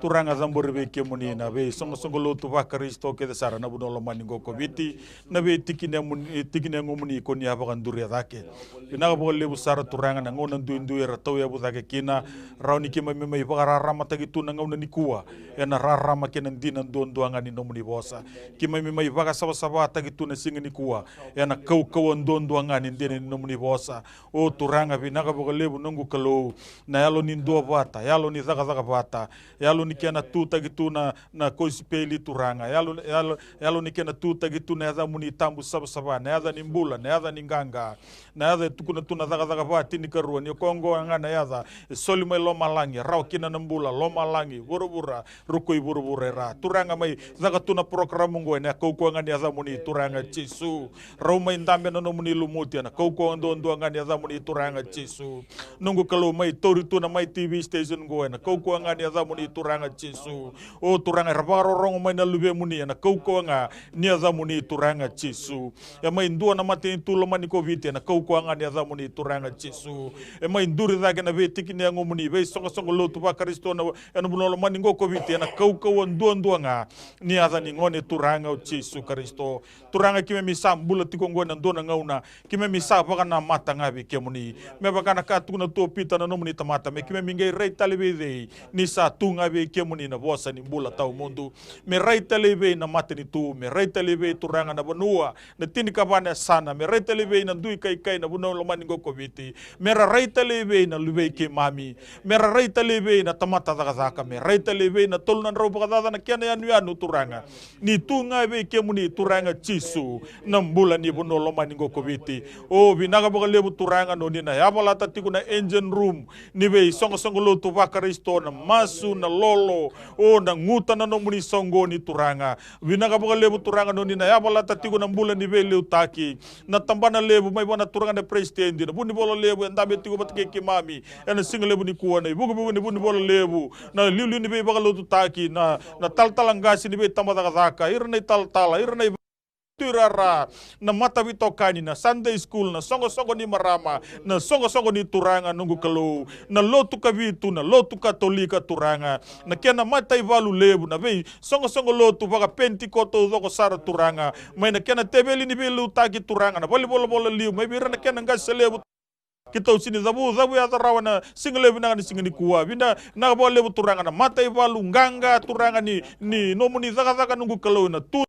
turanga zambori be ke muni na be songo lutuba Kristo ke sara na bunolo maningo kobiti na be tikine ngomuni koni abaganduri adake ina bo lebu sara turanga na ngona ndu era tau ya budake kina rauni kima me bagara ramata gitu na ngona nikua ena rarama kena ndina ndondoanga ni nomuni bosa kima me baga saba ta gitu na singa nikua ena kau ndondoanga ni ndina ni nomuni bosa o turanga binaga bo lebu nongu kalo na yalo ni ndo bata yalo ni zaga bata yalo ni kena tuta gitu na koisipeli turanga yalo ni kena tuta gitu na yaza muni tambu saba na yaza ni mbula na yaza ni nganga na yaza tukuna tuna zaga bati ni karua ni kongo ngana yaza solima loma langi rau kina nambula loma langi burubura rukui burubura ra turanga mai zaga tuna programu ngo na koko ngani yaza muni turanga Jesu rau mai ndambe no muni lumuti na koko ndo ngani yaza muni turanga Jesu nungu kalau mai tori tuna mai TV station ngo na koko ngani yaza muni turanga Jesu o turanga rabaro rongo mai na lube muni na koko nga ni yaza muni turanga Jesu ya mai ndua na mate tulo mani covid na koko ngani yaza muni turanga Jesu e mai nduri zake na be tikini ngo muni be songo lotu ba Kristo na eno bunolo mani ngo covid na koko ndua nga ni yaza ni ngone turanga o Jesu Kristo turanga kime misa mbula tiko ngo na ndona ngauna kime misa baka na mata ngabe ke muni me baka na ka tuna to pita na no muni tamata me kime mingai rei talebe ni sa tunga be ke muni na bosa ni mbula tau mundu me rei talebe na mata ni tu me rei talebe turanga na banua na tini kabana sana me rei talebe na dui kai na bunolo mani ngo covid me rei talebe na lube ke mami me rei talebe na tamata daga me rei talebe na tolna ro baka na kiana anu turanga ni tunga be ke muni turanga Jesu na mbula ni bunolo mani ngo covid o binaga baka lebu turanga no ni na yabala tatiku na engine room ni be songo lo tu ba Kristo na masu na lolo o na nguta na no muni songo ni turanga binaga baka lebu turanga no ni na yabala tatiku na mbula ni be leutaki na tambana lebu mai bona turanga na president na buni bolo lebu ndabe tiku batke kimami ena singa lebu ni kuana bugu ni buni bolo lebu na liu ni be baka lo tutaki na talangasi ni be tamada zaka irna tala irna turara na mata vitokani na Sunday school na songo ni marama na songo ni turanga nungu kalau na lotu kavitu na lotu katolika turanga na kena mata ivalu lebu na vei songo lotu baka pentikoto zoko sara turanga mai na kena tebeli ni belu taki turanga na boli bola liu mai bira na kena ngas lebu kita usini zabu ya tarawana singlebu na singani kuwa binda na boli lebu turanga na mata ivalu nganga turanga ni nomuni zaga nungu kalau na tu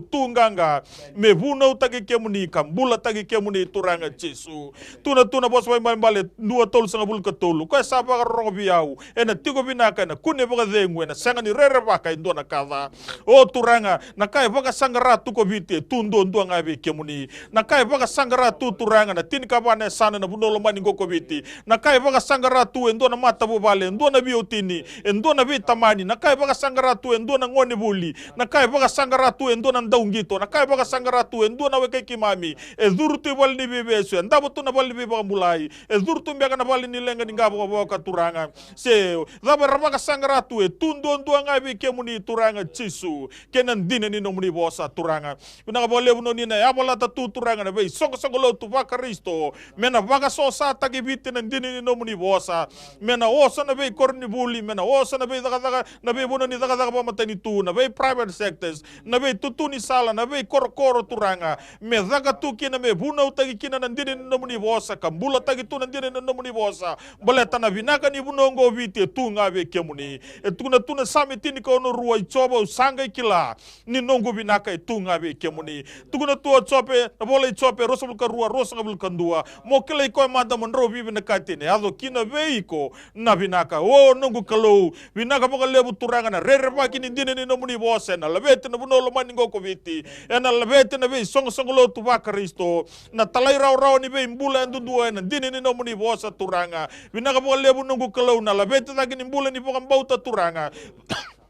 tunganga me vuno tagi kemuni kambula tagi kemuni turanga Jesu tuna bos vai bale dua tol sanga bul katolu ko saba ro biau ena tigo binaka na kune baga dengu ena sanga ni rere baka indona kaza o turanga na kai baga sangara tu ko vite tundo ndua be kemuni na kai baga sangara tu turanga na tin ka bana sana na bunolo mani ngoko viti na kai baga sangara tu ndona mata bu bale ndona biotini ndona vitamani na kai baga sangara tu ndona ngoni buli na kai baga sangara tu ndona ndaungito na kai baga sangara tu ndona weke kimami zurtu bal ni bebesu ndabutu na bal ni baga mulai zurtu mbega na bal ni lenga ni ngabo boka turanga se zaba rabaga sangara tu tundo ndua be kemuni turanga Jesu kenan dine ni nomuni bosa turanga bina bole buno ni na yabola ta tu turanga na be songo lo tu baka Kristo mena baga so sa tagi bitte na dine ni nomuni bosa mena osa na be korni buli mena osa na be daga na be buno ni daga ba matani tu na be private sectors na be tutuni sala na be koro turanga me daga tu kina me buno tagi kina na dine ni nomuni bosa kambula tagi tu na dine ni nomuni bosa bole ta na binaka ni buno ngo bitte tu ngabe kemuni tuna sami tini ko no ruwa choba usanga kila ni nongo binaka tu ngabe kemuni tuna tu chope na bole chope rosabul karua rosabul kandua mo kele ko manda monro bibi na katine ado kina veiko na binaka o nongo kalo binaka boka lebu turanga na rere ba kini dine ni nomuni bosa na labete na buno lo maningo ko viti na labete na be songo lo tu ba Kristo na talai raw ni be mbula ndudua na dine ni nomuni bosa turanga binaka boka lebu nongo kalo na labete ta kini mbula ni boka mbauta turanga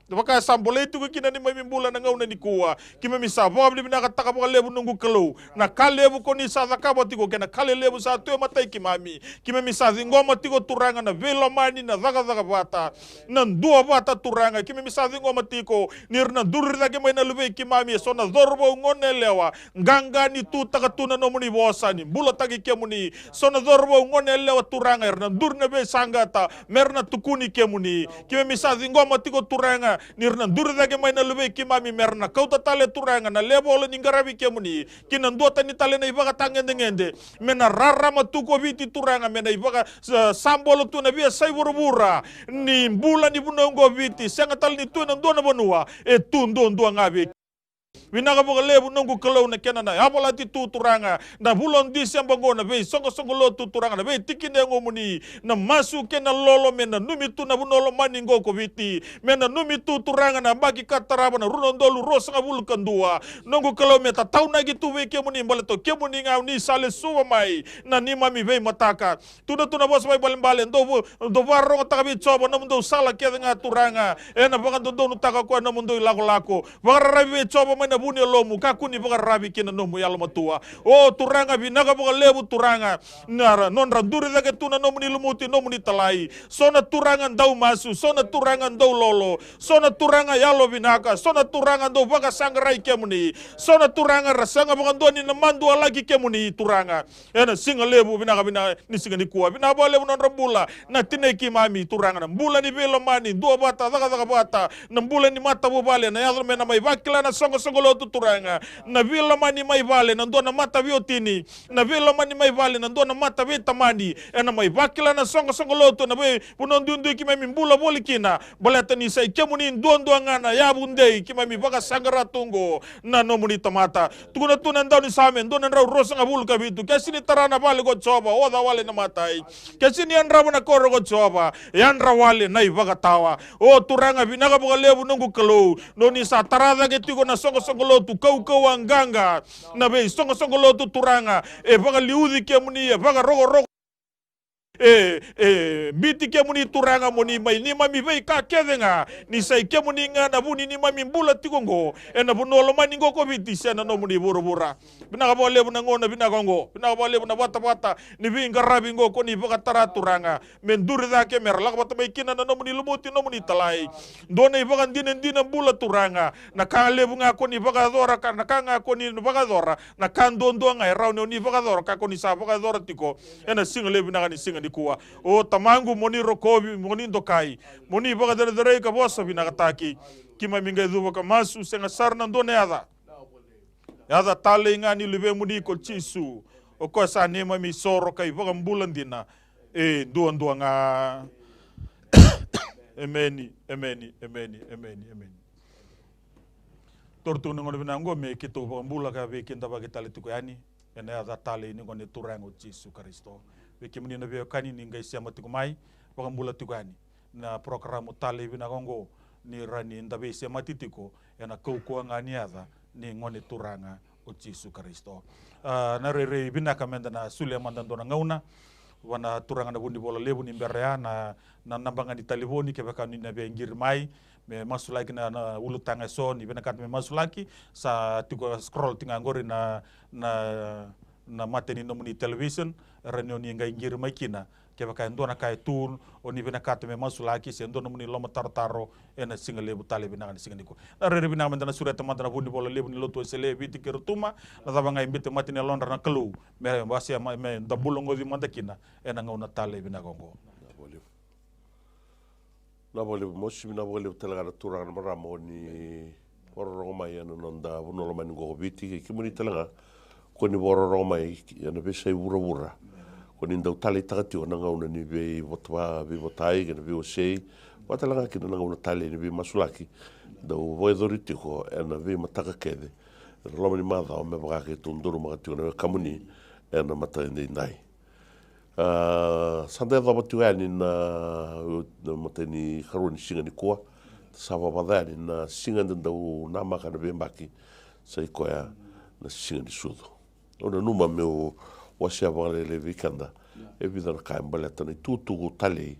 baka sambole itu kina ni mai mbula na ngauna ni kuwa kima misa bobli bina kataka boka lebu nungu kalo na kalebu ko ni sa zakabo tiko kena kale lebu sa tu matai kimami kima misa ngoma tiko turanga na velo mani na zaga bata na dua bata turanga kima misa ngoma tiko nirna durra ke mai na lube kimami so na zorbo ngone lewa nganga ni tu takatuna no muni bosa ni mbula tagi kemuni so na zorbo ngone lewa turanga na durna be sangata merna tukuni kemuni kima misa ngoma tiko turanga nirna durda ke mai na lube kimami merna kauta tale turanga na lebolo ningarabi kemuni kina ndota ni tale na ibaga tangende mena rara matuko viti turanga mena ibaga sambolo tu na bia sai burubura ni mbula ni bunongo viti senga tale ni tu na ndona bonua tu ndo ngabe Winaka boka lebu nungu kalau na kena na apola ti tu turanga na bulon Disemba ngona be songo lo tu turanga na be tikine ngomuni na masu kena lolo mena numitu na bunolo maningo ko viti mena numitu turanga na bagi kataraba na runondolu rosa ngabul kandua nungu kalau meta tau na gitu we kemuni mbaleto kemuni ngau ni sale suwa mai na ni mami be mataka tuna bos mai balembale ndo warro takabi choba na mundo sala keda nga turanga na baka ndo nutaka ko na mundo lako warrabe choba mai na buni lomu kakuni baka rabi kina nomu yalo matua o turanga binaga baka lebu turanga nara non randuri dake tuna nomu ni lumuti nomu ni talai sona turanga ndau masu sona turanga ndau lolo sona turanga yalo binaka sona turanga ndau baka sangrai kemuni sona turanga rasanga baka ndoni na mandu lagi kemuni turanga singa lebu binaga ni singa ni kuwa binaga baka lebu non rambula na tineki mami turanga na mbula ni velo mani dua bata daga bata na mbula ni mata bubale na yadro mena mai bakila na songo lo turanga na vila mani mai vale na ndona mata viotini na vila mani mai vale na ndona mata vitamani na mai bakila na songo lo to na be punondundu kimami mbula bolikina boleta ni sai kemuni ndondo ngana ya bunde kimami baka sangara tungo na nomuni tamata tuna ndani same ndona nra rosa ngabul kabitu kesini tarana vale go choba oda wale na matai kesini andra na koro go choba yandra wale na ibaga tawa o turanga binaga boga lebu nungu kalo noni sa tarada getiko na songo lo tu kau anganga na be songo lo tu turanga baga liudi kemuni baga rogo biti kemuni turanga moni mai ni mami vei ka kedenga ni sai kemuni nga na buni ni mami mbula tikongo na bunolo maningo ko biti sena no muni bura binaga bole buna ngona binaga ngo binaga bole buna bata ni vinga rabi ngo ko ni baga tara turanga menduri da ke mer lak bata mai kina na no muni lumuti no muni talai ndone baga ndina mbula turanga na kale bunga ko ni baga dora ka na kanga ko ni baga dora na kandondo nga raune ni baga dora ka ko ni sa baga dora tiko single binaga ni single kuwa o tamangu moni rokobi moni ndokai moni baga dere ka bosa binakataki kima minga duwa ka masu senga sarna ndone yada tale ngani libe mudi ko chisu o ko sa nema mi soro kai baga mbulandina ndua nga ameni tortu ngone bina ngo me kitu bambula ka be kinda ba kitale tu yani ene ada tale ni ngone turango Jesu Kristo be kimni na be kani ni ngai sia mati kumai bambula tu yani na programu tale bina ngo ni rani nda be sia mati tiko ena ko ngani ada ni ngone turanga o Jesu Kristo na re bina kamenda na Suleman dan dona ngauna wana turanga na bundi bola lebu ni berea na nambanga di telefoni ke baka ni na be ngir mai me masulaki na ulu tanga so ni bena kat me masulaki sa tuko scroll tinga ngori na mateni no muni television renyo ni ngai ngir mai kina ke baka ndona kai tun oni bena kat me masulaki se ndona muni loma taro ena singa lebu tale bena kan singa niko na re bina mandana surata mandana bundi bola lebu ni loto sele biti kerutuma na tabanga imbite mateni londra na kelu me wasia me ndabulongo di mandakina ena ngona tale bena gongo na vole mosi na vole telagara turanga maramo ni bororo mai ana nonda bunolo mani go biti ki muni telaga ko ni bororo mai ana be sai wura ko ni ndau tale tagati ona ngauna ni be votwa be votai ke be sei watalaga ki na ngauna tale ni be masulaki do voidoriti ko ana be mataka kede lo mani mada o me baga ke tunduru magati ona kamuni ana mata ni nai sanda da batuani na mateni haruni singa ni koa sawa badani na singa ndau na maka na bembaki sai koa na singa ni sudo ona numa meu wasia vale le vikanda e vida na kai baleta ni tutu tale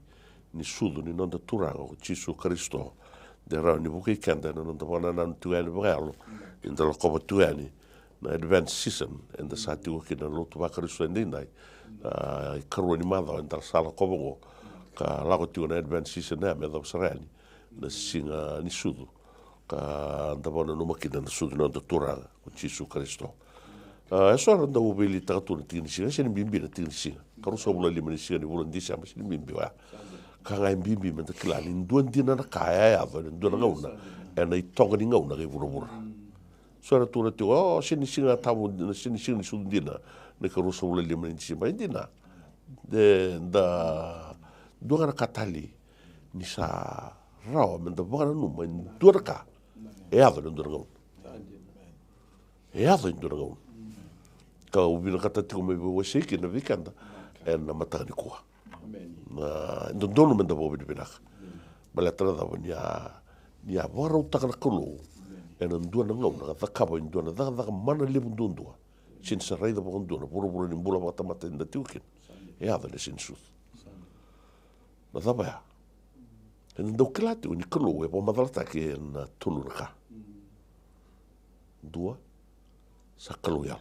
ni sudo ni nonda turanga o Jesu Kristo de ra ni buki kanda na nonda wana na tuani brelo inda lo ko batuani na advance season and the sati o kina lotu ba Kristo ndai karua ni madha en sala kobo ka lago tu na advance season na me do sarani na singa ni sudu ka ndabona no makina na sudu no doutora o Jesu Kristo eso anda o beli tatu ni singa sen bimbi na tin singa karu so bula limani singa ni bulan disa mas bimbi wa ka ngai bimbi men takla ni duan dina na kaya ya do duan ngauna ena itonga ni ngauna ke buru so era tu o sen singa tabu sen singa ni sudu dina ne ka ruso wala lima ni simba indina de da dua katali ni sa rao men da bana no men dua ka e ado no dua e ado no dua ka ubina kata tiko me bo seki na vikanda e na mata ni ko na ndo dono men da bo bi bina bala tra da nia bora utaka na kolo e na dua na ngona ka ka bo ndo na da mana lebu ndundua sin sarai da bon dona buru ni bula mata mata inda tukin e ada le sin sus na da ba en do klatu ni klo e bo madalta ke na tunurka dua sakalu ya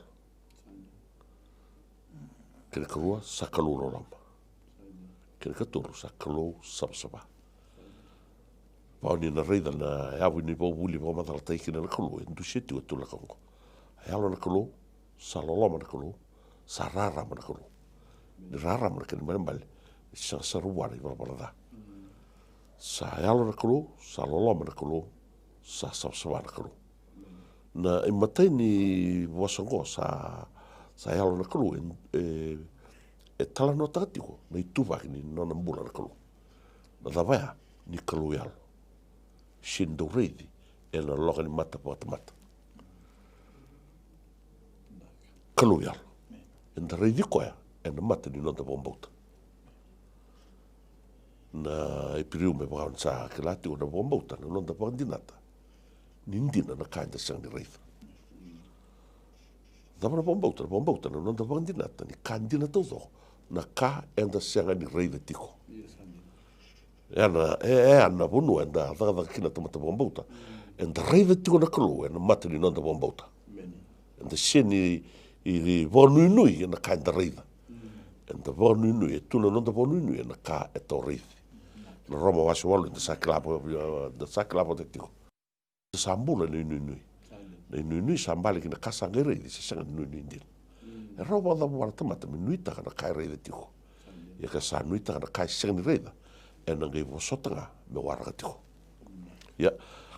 kene krua sakalu rolam kene katuru sakalu sabsaba pa ni na reida na ya ni bo buli bo madalta ke na klo ndu shetu tu la kongo ya lo na klo salolo mana kulu sarara mana kulu rara mana kene mbal sa saruwari balada sa yalo na kulu salolo mana kulu sa sabsabana kulu na imatai ni wasongo sa yalo na kulu e tala no tatiko na ituva ni nona mbula na kulu na davaya ni kulu yalo shindo reidi e na loga ni mata mata kalu yal en da reidi koya en mata ni nonda bombauta na ipiriu me bagan sa kelati o da bombauta na nonda bandinata nindina na kainda sang ni reida da bombauta na nonda bandinata ni kandina todo na ka en da sang ni reida tiko ana bunu en da kina tomata bombauta en da reida tiko na kalu en mata ni nonda bombauta en da seni i vonu nui na ka reida en da vonu nui tuna no da vonu nui na ka e to reida na roma waso walu da saklabo de tiko sambula nui sambale ki na kasa reida se sanga nui ndin e roma da wala tamata nui ta na ka reida tiko ya ka sa nui ta na ka sanga reida en nga i vosotanga me wara tiko ya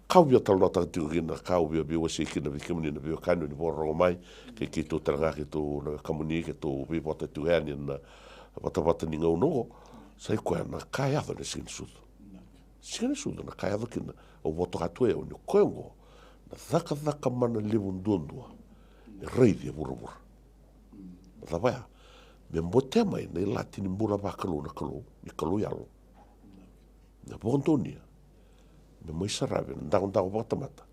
kaubia talo ta tu gina kaubia bi wasi kina bi kemuni na bi kanu ni borro mai ke ki to tranga ke to na kamuni ke to bi bota tu ani na bota ni no sai ko na kaya do sin sud na kaya do kina o voto atu e o kongo Na thaka mana levu ndondua. E reidhi e vura. Na thawea. Me mbote mai na ilati ni mbula wakalu na kalu. Ni kalu yalo. Na bondonia. Me mai sarave na ndago wakatamata.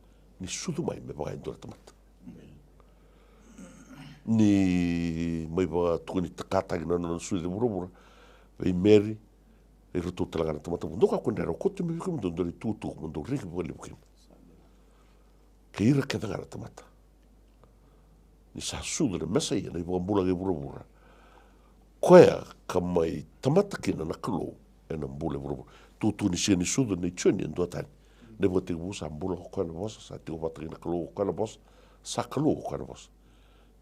Ni sudu mai me wakai ndura tamata. Ni mai wa tukuni takatagi na sudu vura. Vei meri. E rutu talagana tamata. Ndoka kundera kote me vikum ndondori tutu. Mundo riki wali bukim. Ke ira ke dangara tamata. Ni sa sudu na mesa ia na iwa mbula ke vura. Koea ka mai tamata kina na kalu. E na mbula vura. Tutu ni sia ni sudu ni chuni ndua tani. Ne mo te busa mbula ko na bosa sa te wata na kalu ko na bosa sa kalu ko na bosa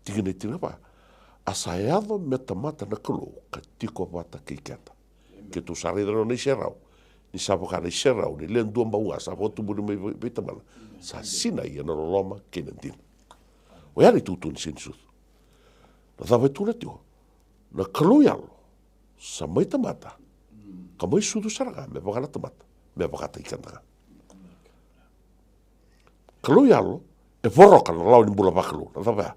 tigene tina ba asaiado me tamata na kalu ka tiko wata ki kata ke tu sare no ni serau ni sapo ka ni serau ni len dua mbau sa fotu bu me vitamala sa sina ia na loma ke nentin o ya ni tutu ni sensu na sa vetu na tio na kalu ya sa mai tamata ka mai sudu saranga me bakala tamata me bakata ikanda kalu yalo e voroka na lau ni mbula wakalu na thawea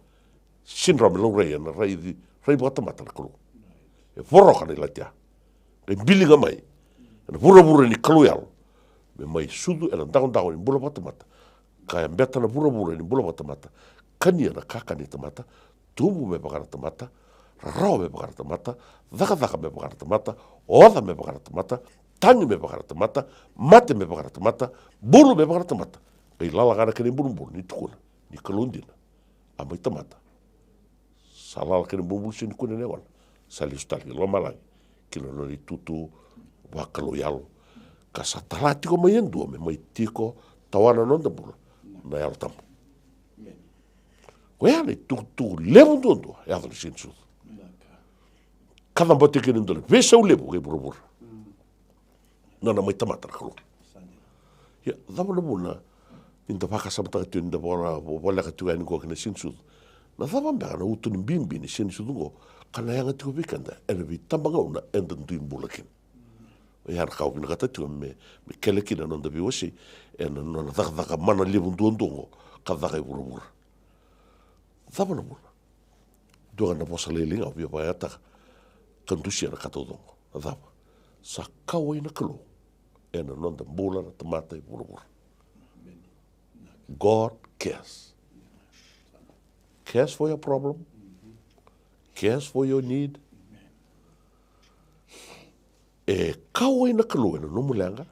syndrome lau rei na rei bata mata na kalu e voroka na ilatia e bilinga mai na vura ni kalu yalo me mai sudu e na ndago ni mbula bata mata ka mbeta na vura ni mbula bata mata kania na kakani tamata tumu me bakara tamata rao me bakara tamata dhaka me bakara tamata oda me bakara tamata tangi me bakara tamata mate me bakara tamata bulu me bakara tamata Pei lala kana kene burumburu ni tukuna, ni kalundina. Amai tamata. Sa lala kene burumburu si ni kuna newana. Sa li stali loma langi. Kino no ni tutu wakalo yalo. Ka sa talati ko mai endua me mai tiko tawana nonda bula. Na yalo tamu. Ko yani tutu levu ndondua. Yadho ni sinsu. Kada mbote kene ndole. Vesa u levu ke burumburu. Nana mai tamata na kalu. Ya, dhama na muna. Inta whaka samata tu inda wala ka tu ani ko kana sinsu na thava mbaka na utu ni bimbi ni sinsu ngo kana yanga tu vikanda ena vi tambanga una enda ndu imbulakin ya ka ubina kata tu me keleki na nda biwasi ena no thaka mana libu ndongo ka thaka iburu thava na muna do na bosa lelinga bi ba yata kandusia na kata dongo thava sa kawa ina kalu ena no nda mbula na tamata iburu God cares. Cares for your problem. Cares for your need. E kawa ina kalu ena numu leanga.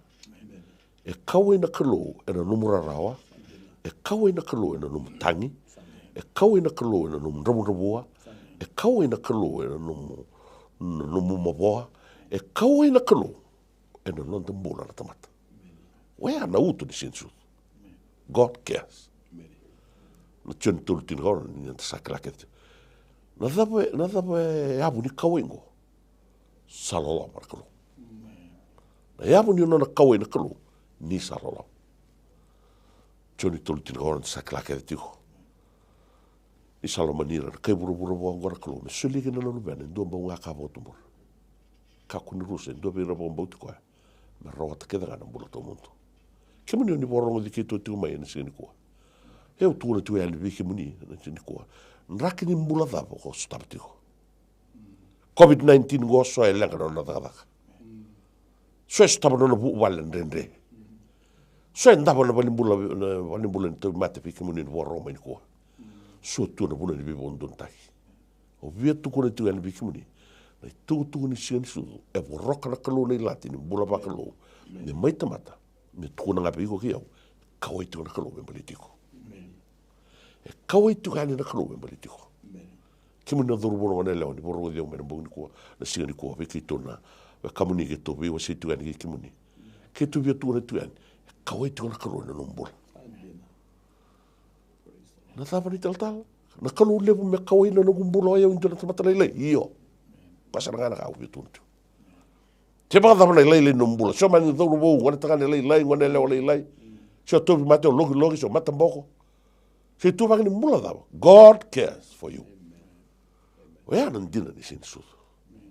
E kawa ina kalu ena numu rarawa. E kawa ina kalu ena numu tangi. E kawa ina kalu ena numu ramu. E kawa ina kalu ena numu maboa. E kawa ina kalu ena nonda mbula na tamata. Wea na utu ni sinsu. God cares. Na tjön tultin gora ni nta saklaket. Na dhabe abu ni kawengo. Salala markalu. Na abu ni nona kawen kalu ni salala. Tjön tultin gora nta saklaket tiko. Ni salomanira kai buru gora kalu. Me sulige na lolu bene ndo mba nga ka votumur. Ka kuni ruse ndo be rabo mbauti kwa. Me rawata kedanga na mbula to muntu. Ke muni ni borongo di ke to tu mai na sini ko. E o tu tu ali ke muni na sini ko. Nraki ni mbula da ko stapti ko. COVID-19 go so ele ngaro na da. So staba no bu wala ndende. So ndaba no mbula to mate ke muni borongo mai ko. So tu no bula ni bi bondon tai. O via tu ko tu ali ke muni. Na tu ni sini su e borroka na kalu ni latini mbula ba kalu. Ni mai tamata. Me tukuna nga piko ki au, kawai tu na kalu me politiko. E kawai tu kani na kalu me politiko. Ki muna dhuru bono wane leo, ni bono wadhiau mena mbungi kua, na singa ni kua, wiki tona, wa kamuni ke topi, wa si tu kani ki muni. Ke tu via tu kani, kawai tu na kalu na numbula. Na thapa ni tal, na kalu levu me kawai na numbula ya unjona tamata leilei, iyo. Pasara ngana ka au via tu. Te paka thapa nei leilei numbula. Sio mani dhauru wou, ngane takane leilei, ngane leo leilei. Sio topi mateo logi, sio mata mboko. Sio tu paka ni mbula thapa. God cares for you. Wea nandina ni sinsu.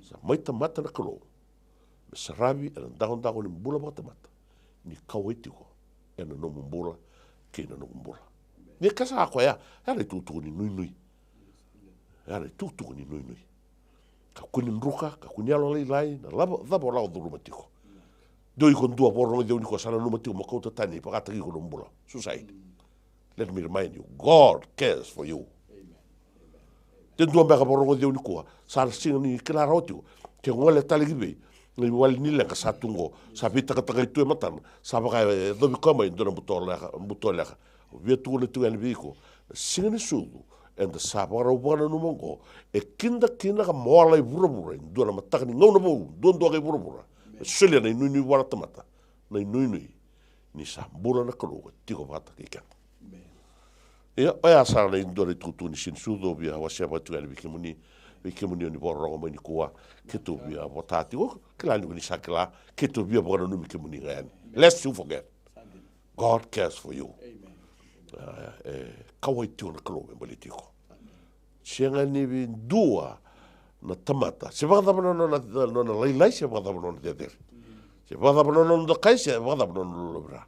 Sa maita mata na kalo. Me sarabi, ena dago ni mbula mata. Ni kawaitiko. Ena no mbula, kina no mbula. Ni kasa ko ya le tutu ni nui. Ya le tutu ni nui. Ka kuni nruka, ka kuni alo lai na labo lao duru matiko. Doi kon dua borong de uniko sana no matiko mo kota tani pa kata ki ko mbula. Suicide. Let me remind you, God cares for you. Te dua mbaka borong de uniko sa singa ni kila rotio. Te ngole tali gibe. Ngai wali ni lenga sa tungo sa bita ka takai tu matan sa baka dobi kama indona butola via tu le tu en viko singa ni sudu and the sabara wana no mongo e kinda ka mola i burabura indona mataka ni ngona bo dondo ga burabura sele na nui wala tamata na nui ni sa bura na kalo tiko vata ke kan e sa na indona tu ni sin sudu via wasia tu en viko muni ni borong mo ni kuwa ketu bia votati o kila ni sakla ketu bia borong no mi muni gan lest you forget God cares for you kawai tu na kalo me politiko senga ni dua na tamata se va da no na lai se va da no de der se va da no da kai se va da no lobra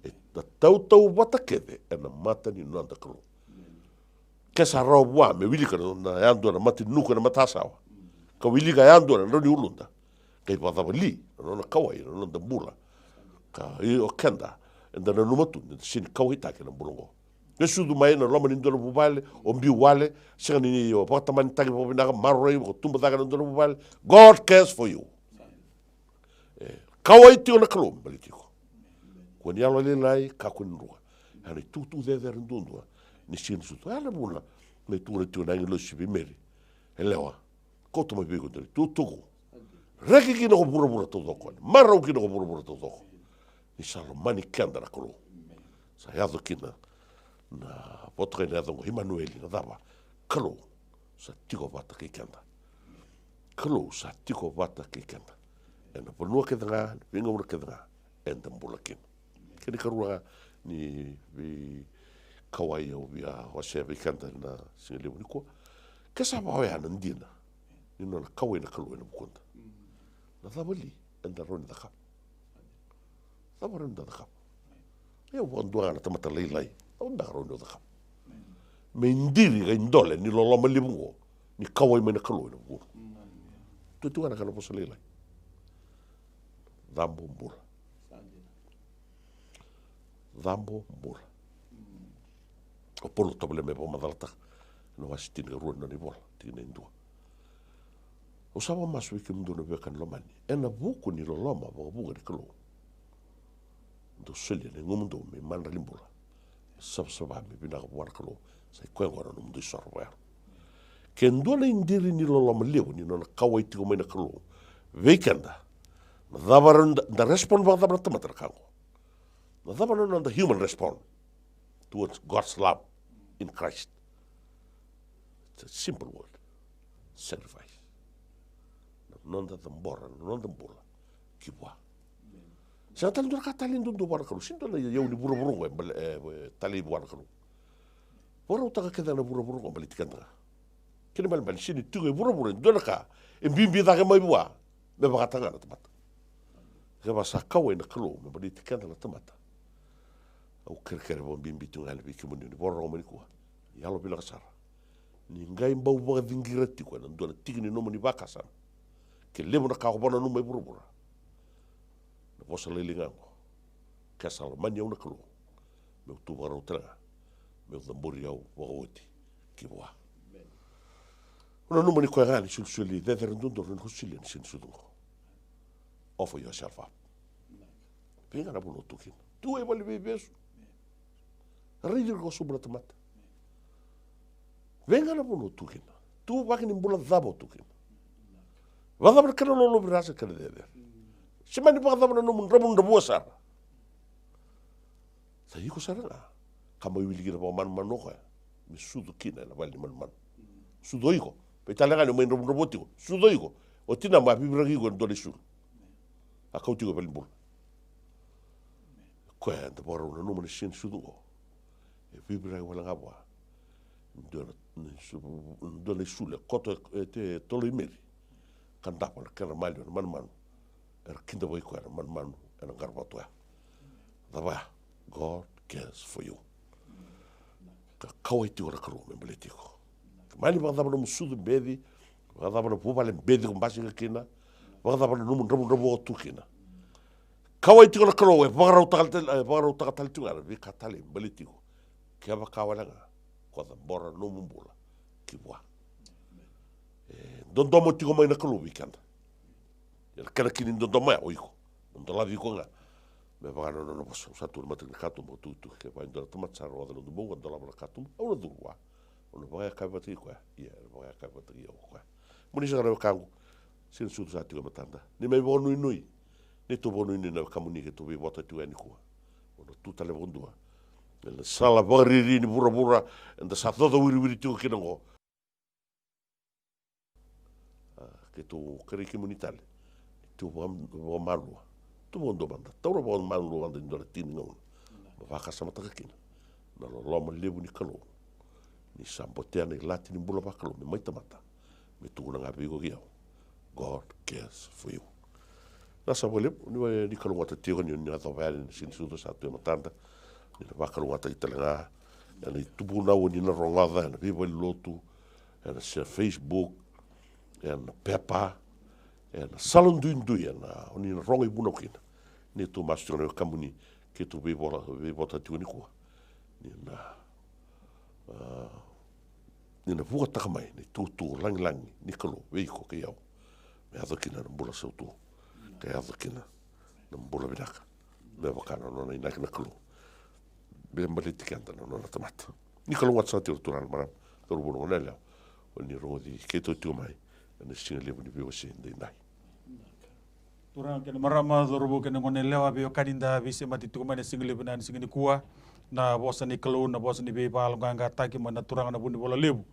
e tau bata kede na mata ni no da kalo ke sa roa me wili ka na ando na mati nuku na matasawa ka wili ka ando na roni ulunda ke pa li no na kawai no da bula ka i o kenda enda na numatu sin kawai ta ke na bulongo ke sudu mai na loma ni ndo bubale o mbi wale singa ni o pata man tagi po bina maroi o tumba daga ndo bubale God cares for you kawai ti ona kalom politiko ko ni alo le lai ka kun ruwa ani tutu de ndundua ni sin su to ala bula me tu na ngelo sibi meri elewa ko to me bigo de tu tu reki ki no bura to doko maro ki no bura to doko ni salo mani kanda na kolo sa ya do kina na potre na do Emmanuel na dava kolo sa tiko bata ki kanda kolo sa tiko bata ki kanda ena ponua ke danga vinga ura ke danga enda mbula kin kini karua ni vi kawai o via o se vi kanta na sile uniko ke sa ba ya na ndina ni no na kawai na kalu na bukonta na thabali enda ron da kap thabaron da kap e o ndua na tamata lai o da ron da kap me ndiri ga ndole ni lo lo malibungo ni kawai me na kalu na buko tu ana kana posa lai dambo mbula o polo tobele me po madalata no asitini ruan na ni bola tine ndua o saba masu ki mdo no bekan lomani ena buku ni loloma bo buku ni klo do sele ne ngumdo me manda limbula saba me bina ko war klo sai ko ngora no mdo sorwa ke ndole indiri ni loloma lewo ni no kawai ti ko me na klo weekenda na dabaron da respond ba dabra tamatra kango na dabaron on the human respond towards God's love in Christ. It's a simple word. Sacrifice. Non da tambora, non da bola. Kibwa. Sa tal dur katalin dun do barakalu. Sinto na yau ni buru-buru tali barakalu. Bora utaka keda na buru-buru balikan ta. Kini bal sini tuge buru-buru do ka. Mbimbi da mai bua. Me bakatanga na tamata. Ke basa kawe na kalu me balikan na tamata. Au kere bo bimbi tu ngal bi kimun ni borro mo ni ko yalo bi la sara ni ngai mbau bo dingirati ko na dona tigni no mo ni bakasa ke lemo na ka ko bona no mai burubura na bosa le linga ko ka sala man yau na klo me tu baro tra me da buriau bo oti ki wa no no mo ni ko ngali sul de derndo no ko silin sin sudu offer yourself up pinga na bono tukin tu e vale bebeso Ridir ko subra tamata. Venga na bono tukina. Tu bakini mbula dhabo tukina. Wadabra kana no lo brasa kana dede. Simani pa dhabo no mun rabun dabo sar. Sa yiko saranga. Kama wiligina pa man manoka. Mi sudu kina na vali man. Sudo iko. Pe talaga no men rabun robotiko. Sudo iko. O tina ma bibragi go ndole sul. Akautigo vali mbula. Ko anda boro no mun sin sudu. E vibra wala ngabwa ndole sule koto te tolo imeri kanda pala kana malio man kinda boy ko man garba to daba God cares for you ka kawa tiko na kalu me bale tiko mani ba daba no musudu bedi ba daba no pupale bedi ko basi ka kina ba daba no ramu o tukina kawa tiko na kalu e ba rau tal tunga vi katali bale tiko ke ba kawa nga ko da bora no mumbula ki wa don domo tiko mai na kalu weekend ya kala kini don domo ya oiko don la vi ko nga me va no posso satu ma te kato mo tu ke va indora toma tsaro da no bo da la kato o do wa o no va ka va te ko ya va ka va te yo ko mo ni jara kangu sin su sa ti ko matanda ni me bo nui ni to bo nui na kamuni ke to vi bota tu ani ko o no tu tale bondua el sala bariri ni bura and sa todo wiri tu ke no ke to kere komunitale tu bo marua tu bondo banda tauro bon malu banda ndora tini no va ka sama takakina na lo loma lebu ni kalo ni sampotea ni lati ni bula bakalo me mai tamata me tu na ngabi go giao God cares for you na sa bole ni wa ni kalo wata tio ni na to vale ni sin sudo sa tu matanda ni na bakalo wata itanga ni tu buna ni na rongada na vivo el lotu na se Facebook na pepa salon duinduia na oni ronga i buna kina ni tu mastro kamuni ke tu be bota tu ni ko ni na fuga takamai ni tu lang ni kalo we ko ke yau me ado kina na bula so tu ke ado kina na bula bidaka me bakana no na kina kalo be mbali tikanta no na tamata ni kalo watsa tu tu mara to bulu ngela oni rodi ke tu mai na singa lebu ni be o sin de nai Turang kena marama dorobo kena ngone lewa be kaninda bise mati tu mana single benan singini kuwa na bosa ni kalau na bosa ni be pal ganga taki mana turang na bundi bola lebu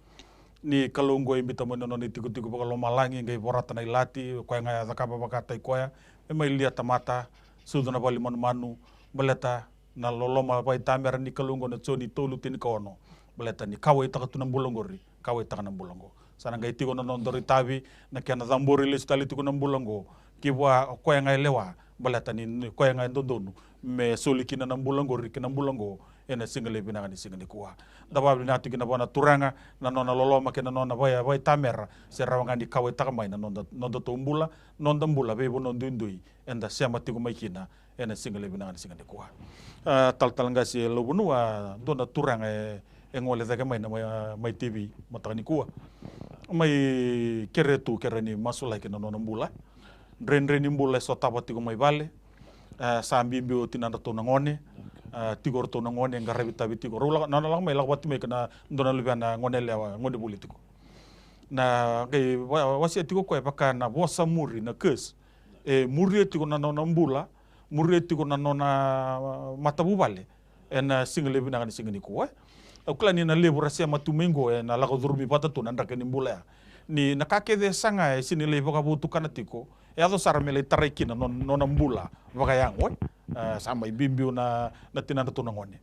ni kalau ngoi mbita mana no ni tiku bakalo malangi ngai borata na ilati ko ngai zakaba bakata ikoya e mai lia tamata suduna bali manu beleta na loloma bai tamera ni kalau ngone choni tolu tin kono beleta ni kawai takatuna bulongori kawai takana bulongo sana ngai tiko no ndori tabi na kena zambori le stali tiko na bulongo kiwa ko ngai lewa balata ni ko ngai ndondonu me solikina na bulongo rikina bulongo ena single bina ni single kuwa daba bina tikina bona turanga na nona loloma kena nona bai tamera serawanga di kawai takamai na nonda tombula nonda mbula be bono ndundui enda sema tiko maikina ena single bina ni single kuwa tal ngasi lobunua dona turanga engole daga mai na mai TV matani kuwa mai keretu kerani masula kena nona mbula Dren ni mbula so tapati ko mai vale sambi bio tinanda to ngone tigor to ngone ngarabita bitiko rola na lang mai lawat me kana ndona lubana ngone lewa ngone politiko na ke wasi tiko ko paka na bosa muri na kes muri tiko na nona mbula muri tiko na nona matabu vale en single bina ngani singini ko ukla ni na lebura sia matumengo na lago durmi patatu na ndakani mbula ni nakake de sanga sini le boka butu kana tiko ado saramele tarekina non mbula vakayang we sama ibimbiu na tinanda tunangone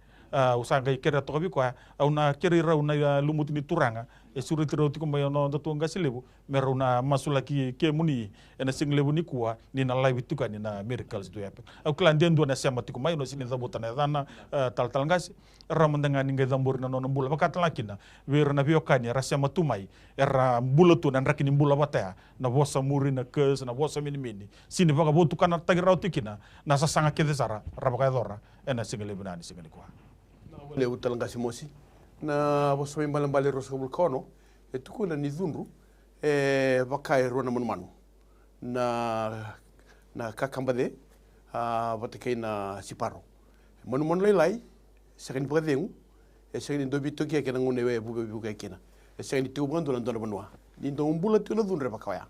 usanga ikera to biko una keri rauna lumuti ni turanga suri tiro tiko mayo no datu ngasilebu meruna masulaki ke muni ena singlebu ni kuwa ni na live tuka ni na miracles do happen uklan dendo na sema tiko mayo no sini zabota na dana tal ngasi ramandanga ninga zambur na non mbula bakatlakina werna biokani rasia matumai era bulatu nan rakini mbula bataya na bosa muri na kes na bosa mini sini baka botu kana tagira utikina na sasanga kede sara rabaka dora ena singlebu na ni singani kuwa le utal ngasi mosi na boso mbale rosa bulkono tuku na nizunru vakai rona manu na kakambade vatakai na siparo manu lai sekin bradeng sekin dobi toki ke ngone we buga kena sekin tu brando ndona banwa ni ndo mbula tu na dunre vakaya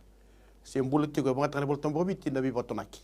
se mbula tu ko ngata bol tombo biti na bi botonaki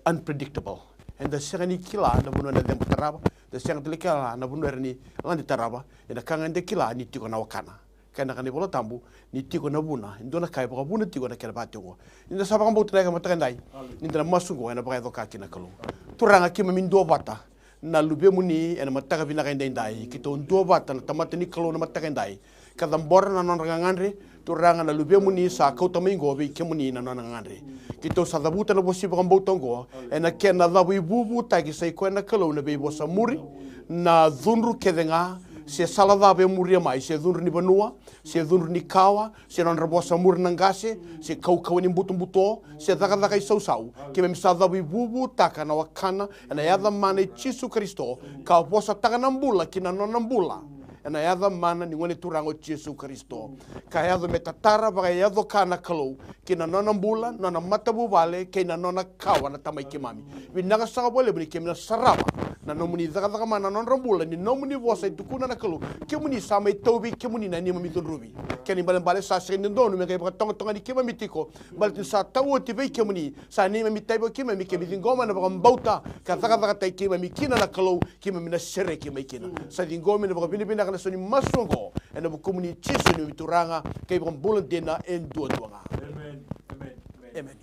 unpredictable and the serani kila na bunu na dempo taraba the serani kila na bunu erni landi taraba ina kanga de kila ni tiko na wakana kana kana bola tambu ni tiko na buna ndona kai ba buna tiko na kera batungo inda saba kambo tega matandai inda masungo ena ba doka kina kalu turanga kima min do bata na lube muni ena mataka vina kainda indai kito ndo bata na tamata ni kalu na mataka indai kada mbora na nonga ngandre turanga na lube muni sa kauta maingo be kemuni na nonga ngandre kito sa dabuta na bosi ba kambo tongo ena kena dabu bubu tagi sai ko na kalu na be bosa muri na dhunru kedenga se salava be muria mai se dhunru ni banua se dhunru ni kawa se non rabosa murnangase se kau ni buto se daga sau ke me sada bubu taka na wakana na yada mana Jesu Kristo ka posa taka nambula kina no nambula na yada mana ni ngone turango Jesu Kristo ka yada metatara ba yada kana kalau kina no nambula no na matabu vale kina no na kawa na tamai kimami binaga sa bole bni kemna saraba na nomuni daga mana non rambula ni nomuni vosa tukuna na kalau kemuni samai tobi kemuni na ni mami rubi keni bale sa sende ndonu me ka tonga ni kemami tiko bal sa tawo tibe kemuni sa ni mami taibo kemami kemi ngoma na bauta ka daga tai kemami kina na kalau kemami na sere kemai kina sa ngoma na bini na soni masongo ena bukumuni chiso ni mituranga kay bulan dena en duanga amen amen amen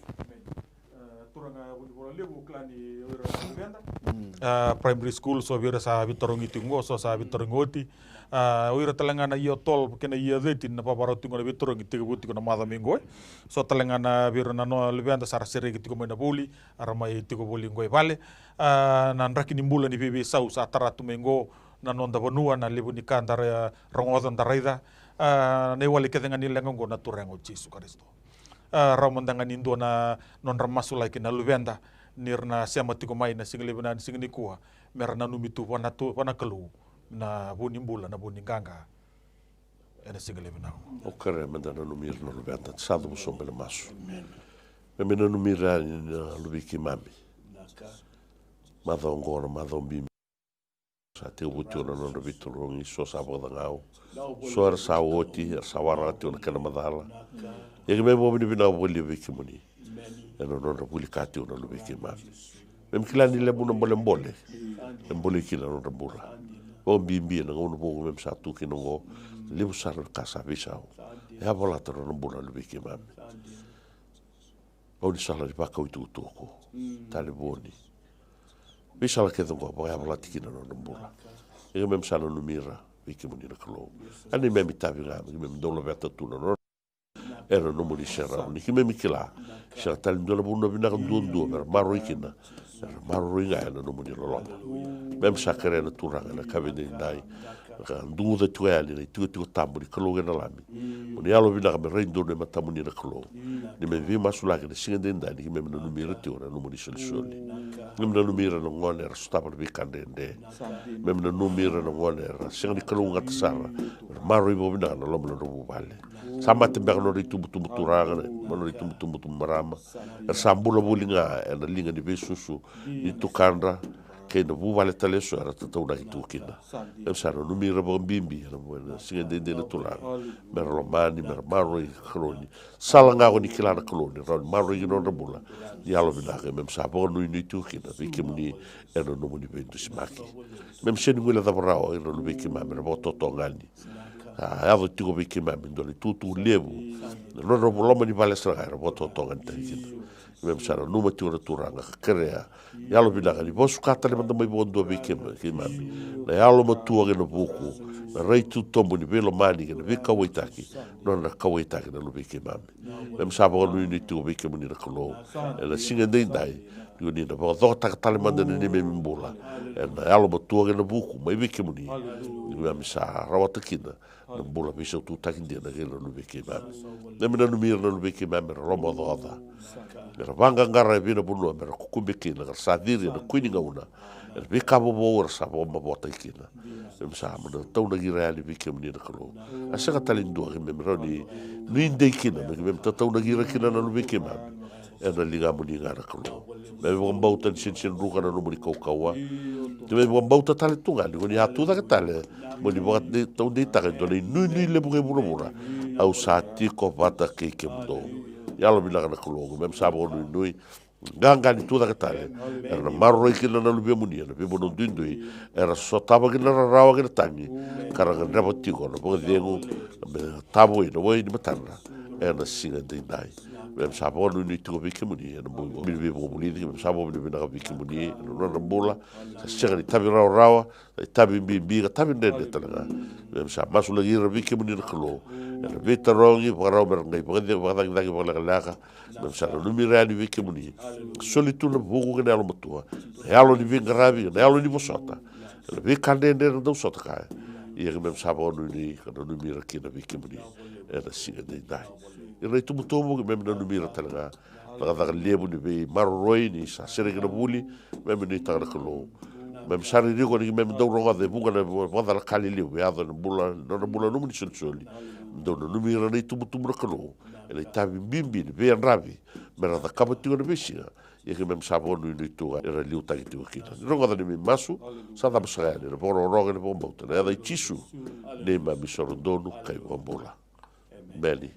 turanga wala lebu klani primary school so vira sa bitorongi tingo so sa bitorongoti oira talangana io tol kena ia detin na paparo tingo na bitorongi tigobuti ko na mada mingo so talangana vira na no levenda sara sere ki tigo na buli ara mai tigo buli ngoi vale na raki ni mbula ni bebe sau sa taratu mengo na nonda banua na lebu ni kandara rongodan daraida ne wali kedenga ni lengo na turango Jesu Kristo ramandanga ni ndo na non ramasula ki na luvenda nirna sema tiko mai na single na singni kuwa merna numitu wana kalu na buni mbula na buni ganga ena single na okare mandana numir no luvenda sadu sombele masu memena numira ni lubiki mami madongo madombi sa te uti ona no bitorongi so sa boda ngau so ar sa oti ar sa wara te ona kana madala e me mo bini bina boli viki moni eno no boli kati ona lo viki ma mem kilani le buno mbole mbole kila no bula o bimbi na ngono bo mem sa tu kino go le busar ka sa visao e a bola to no bula lo viki ma o di sala di pa ka utu ko tale boni Bisala ke dongo ba ya tikina no mbula. E mem sala no mira, viki moni na klo. Ani mem tavi ga, mem dolo verta tu no. Era no moni sera, ni ki mem kila. Sera tal dolo bu no bina ndu maro ikina. Maro inga no moni lo. Mem sakere na turanga na kabine dai. Ka ndu da tuali ni tu tambu klo ga na lami. Moni alo bina me reindo ne matamuni na klo. Ni me vi masula ke singende dai ni mem no mira tu no moni soli. Mem na numira no ngone ra stapa bi kandende mem na numira no ngone ra sing di kalunga tsara maro ibo bina no lomlo no vale sama te berno ri tubu turanga mono ri tubu marama sambula bulinga na linga di besusu i tukandra ke no vale tale so ra tatu na itukina mem sa no numira bo bimbi na mo sing de na tulanga mer romani mer maro i kroni sala nga ni kilana kroni ro maro i no bula yalo bina ke mem sa bo no ni tukina viki muni eno no muni bentu simaki mem se ni ngula da brao ero no viki ma mer bo totongani avo tiko viki ma ndole tutu levu no ro loma ni vale sra ero bo totongani takina mem sa no mo tiro turanga krea yalo bina ka ni bo sukata le manda mai bo ndo viki ma na yalo mo tuwa no buku na rei tu tombo ni velo mani ke vika waitaki no na kawaitaki na lo viki ma mem sa bo no ni tu viki muni na kolo ela singa dai ni na bo dota tale manda ni me mbula na yalo mo tuwa no buku mai viki muni ni mem sa rawata kina na mbula biso tu takindi na gelo no viki ma nem na no mir no viki ma romo doda Mera vanga ngara vina bunu mera kukumbe na sa diri na kuininga una. Be kabo bo sa bo ma bota kina. Em sa mo tau na gira ali vike mni na kalo. Asa ka talindu ke mera ni inde kina me mem tau na gira kina na vike ma. Era liga muni ngara kalo. Me bo mbauta sin ruka na no muni kaukawa. Te me bo mbauta tale tunga ni atu da tale. Mo ni bo de tau de ta do ni le bu bura. Au sa ti ko vata ke mdo. Yalo bila kana kologo mem sabo nui ganga ni tuda katale era marro ikina na lubia munia na bibo no dindui era sotaba kina rawa kina tangi karanga rebo tiko no bo dengu tabo no bo ni matana era singa dai mem sabo nui tiko biki munia no bo bibo muni mem sabo bibo na biki munia no na bola sa ni tabi rawa tabi bi tabi ndende tala mem sabo masula gira biki munia no kolo era vitarongi para o ngai pagde pagda dagi pagla laka mem sa no mira ni vike muni solitu na bugu ke nalo matua yalo ni vinga rabi yalo ni bosota Le vi kande nere dau sota ka. Ia ke mem sapa onu ni kana numira kina vi kimuni. E na singa dei dai. I rei tumutomo ke mem na numira talanga. Taka lebu ni vi maroroi ni sa sere kina buli. Mem ni taka kalo. Mem sari riko ni mem dau ronga de bunga na wada la kali liu. E adha na bula numu ni soli. Mdau na numira nei tumutumu na kalo. E nei tavi bimbi ni vi anravi. Mera da kapatiwa na visinga. Ia ke mem sapa onu ni tua. Era liu taki tiwa kita. Ronga da ni mi masu. Sa da masaya ni. Voro ronga ni bombauta. E adha i tisu. Nei ma misorondonu kai wambola. Many.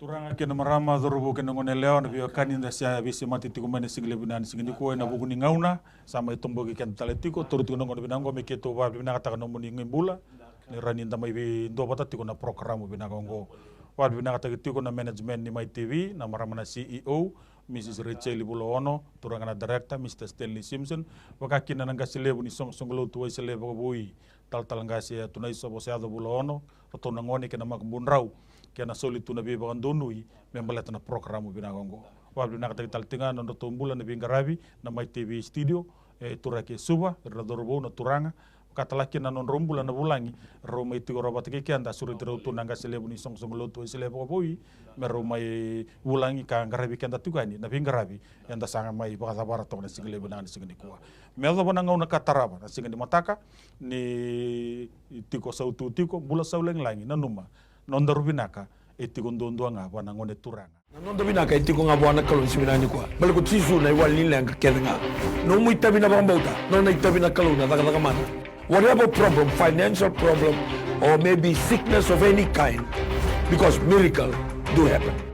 Turanga kena marama dorobo kena ngone leo na bio kani nda sia bisi mati tiko mane single binani single ko na buku ni ngauna sama itombo ki kan taletiko turu tiko ngone binango me keto ba bina kata no muni ngimbula ni rani nda mai bi ndo bata tiko na program binango ngo wa bina kata tiko na management ni mai TV na marama na CEO Mrs. Rachel Bulono, turanga na director Mr. Stanley Simpson, wakakina na ngasilebu ni songolo tuwa iselebu bui tal ngasi tunai sobo seado Bulono, to na ngoni kena makbunrau kena soli tuna bi bagandonui membaleta na programu binagongo. Wa bina kata taltinga na tombula na bingarabi na mai TV studio turake suba radorbo na turanga katalaki na non rombula na bulangi roma itu robat ke anda suru tero tunanga selebu ni songolo tuwa iselebu bui mero mai ulangi ka ngarabi kenda tugani na bingarabi yanda sanga mai bakabara to na single banana single kuwa melo bona ngau na kataraba na single mataka ni tiko sautu tiko bula sauleng langi na numa nonda rubinaka etiko ndondwa nga bana ngone turanga nonda binaka etiko nga bwana kalu siminani kwa bal ko tisu na wali lenga kedenga no mu itabina bambauta no na itabina kalu na daga mana whatever problem, financial problem or maybe sickness of any kind, because miracle do happen.